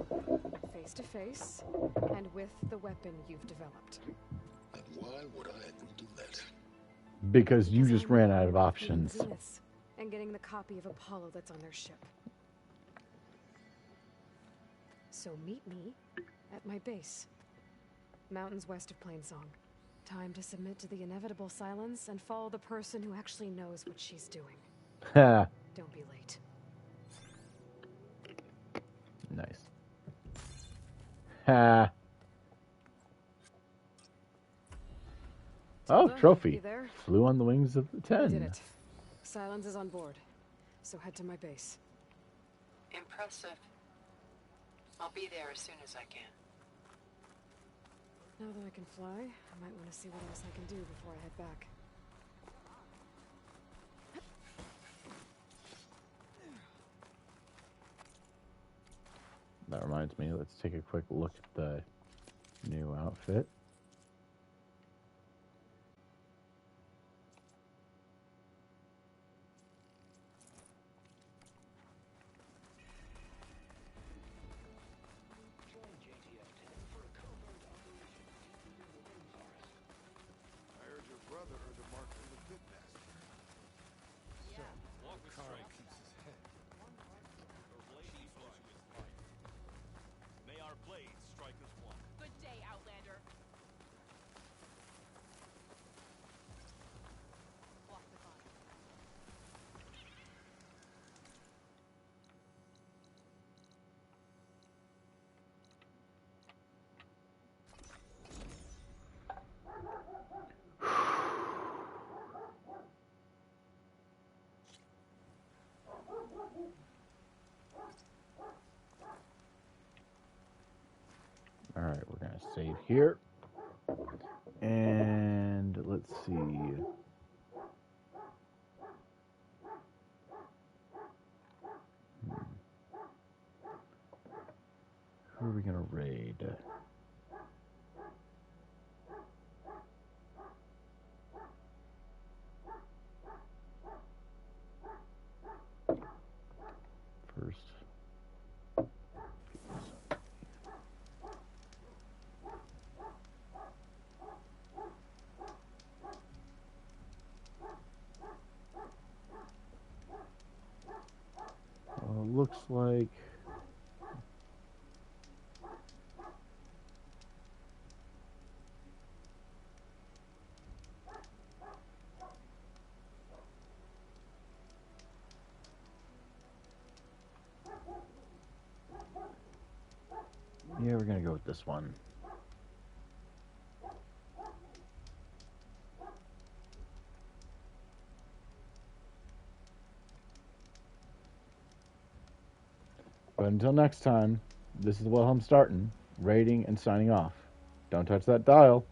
Face to face, and with the weapon you've developed. And why would I agree to that? Because you just ran out of options. Zeniths, and getting the copy of Apollo that's on their ship. So meet me at my base. Mountains west of Plainsong. Time to submit to the inevitable silence and follow the person who actually knows what she's doing. Ha. Don't be late. Nice. Ha. Oh, Tilda, trophy. you there? Flew on the wings of the You 10. did it. Silence is on board. So head to my base. Impressive. I'll be there as soon as I can. Now that I can fly, I might want to see what else I can do before I head back. That reminds me, let's take a quick look at the new outfit. I heard your brother earned a mark from the Pitmaster. Yeah. Walk with Kyle strength. keeps his head. May our blades strike as one. Good day, Outlander. Walk with honor. All right, we're going to save here. And let's see. we gonna raid? First. Looks like yeah, we're gonna go with this one. But until next time, this is Wilhelm Starton, raiding and signing off. Don't touch that dial.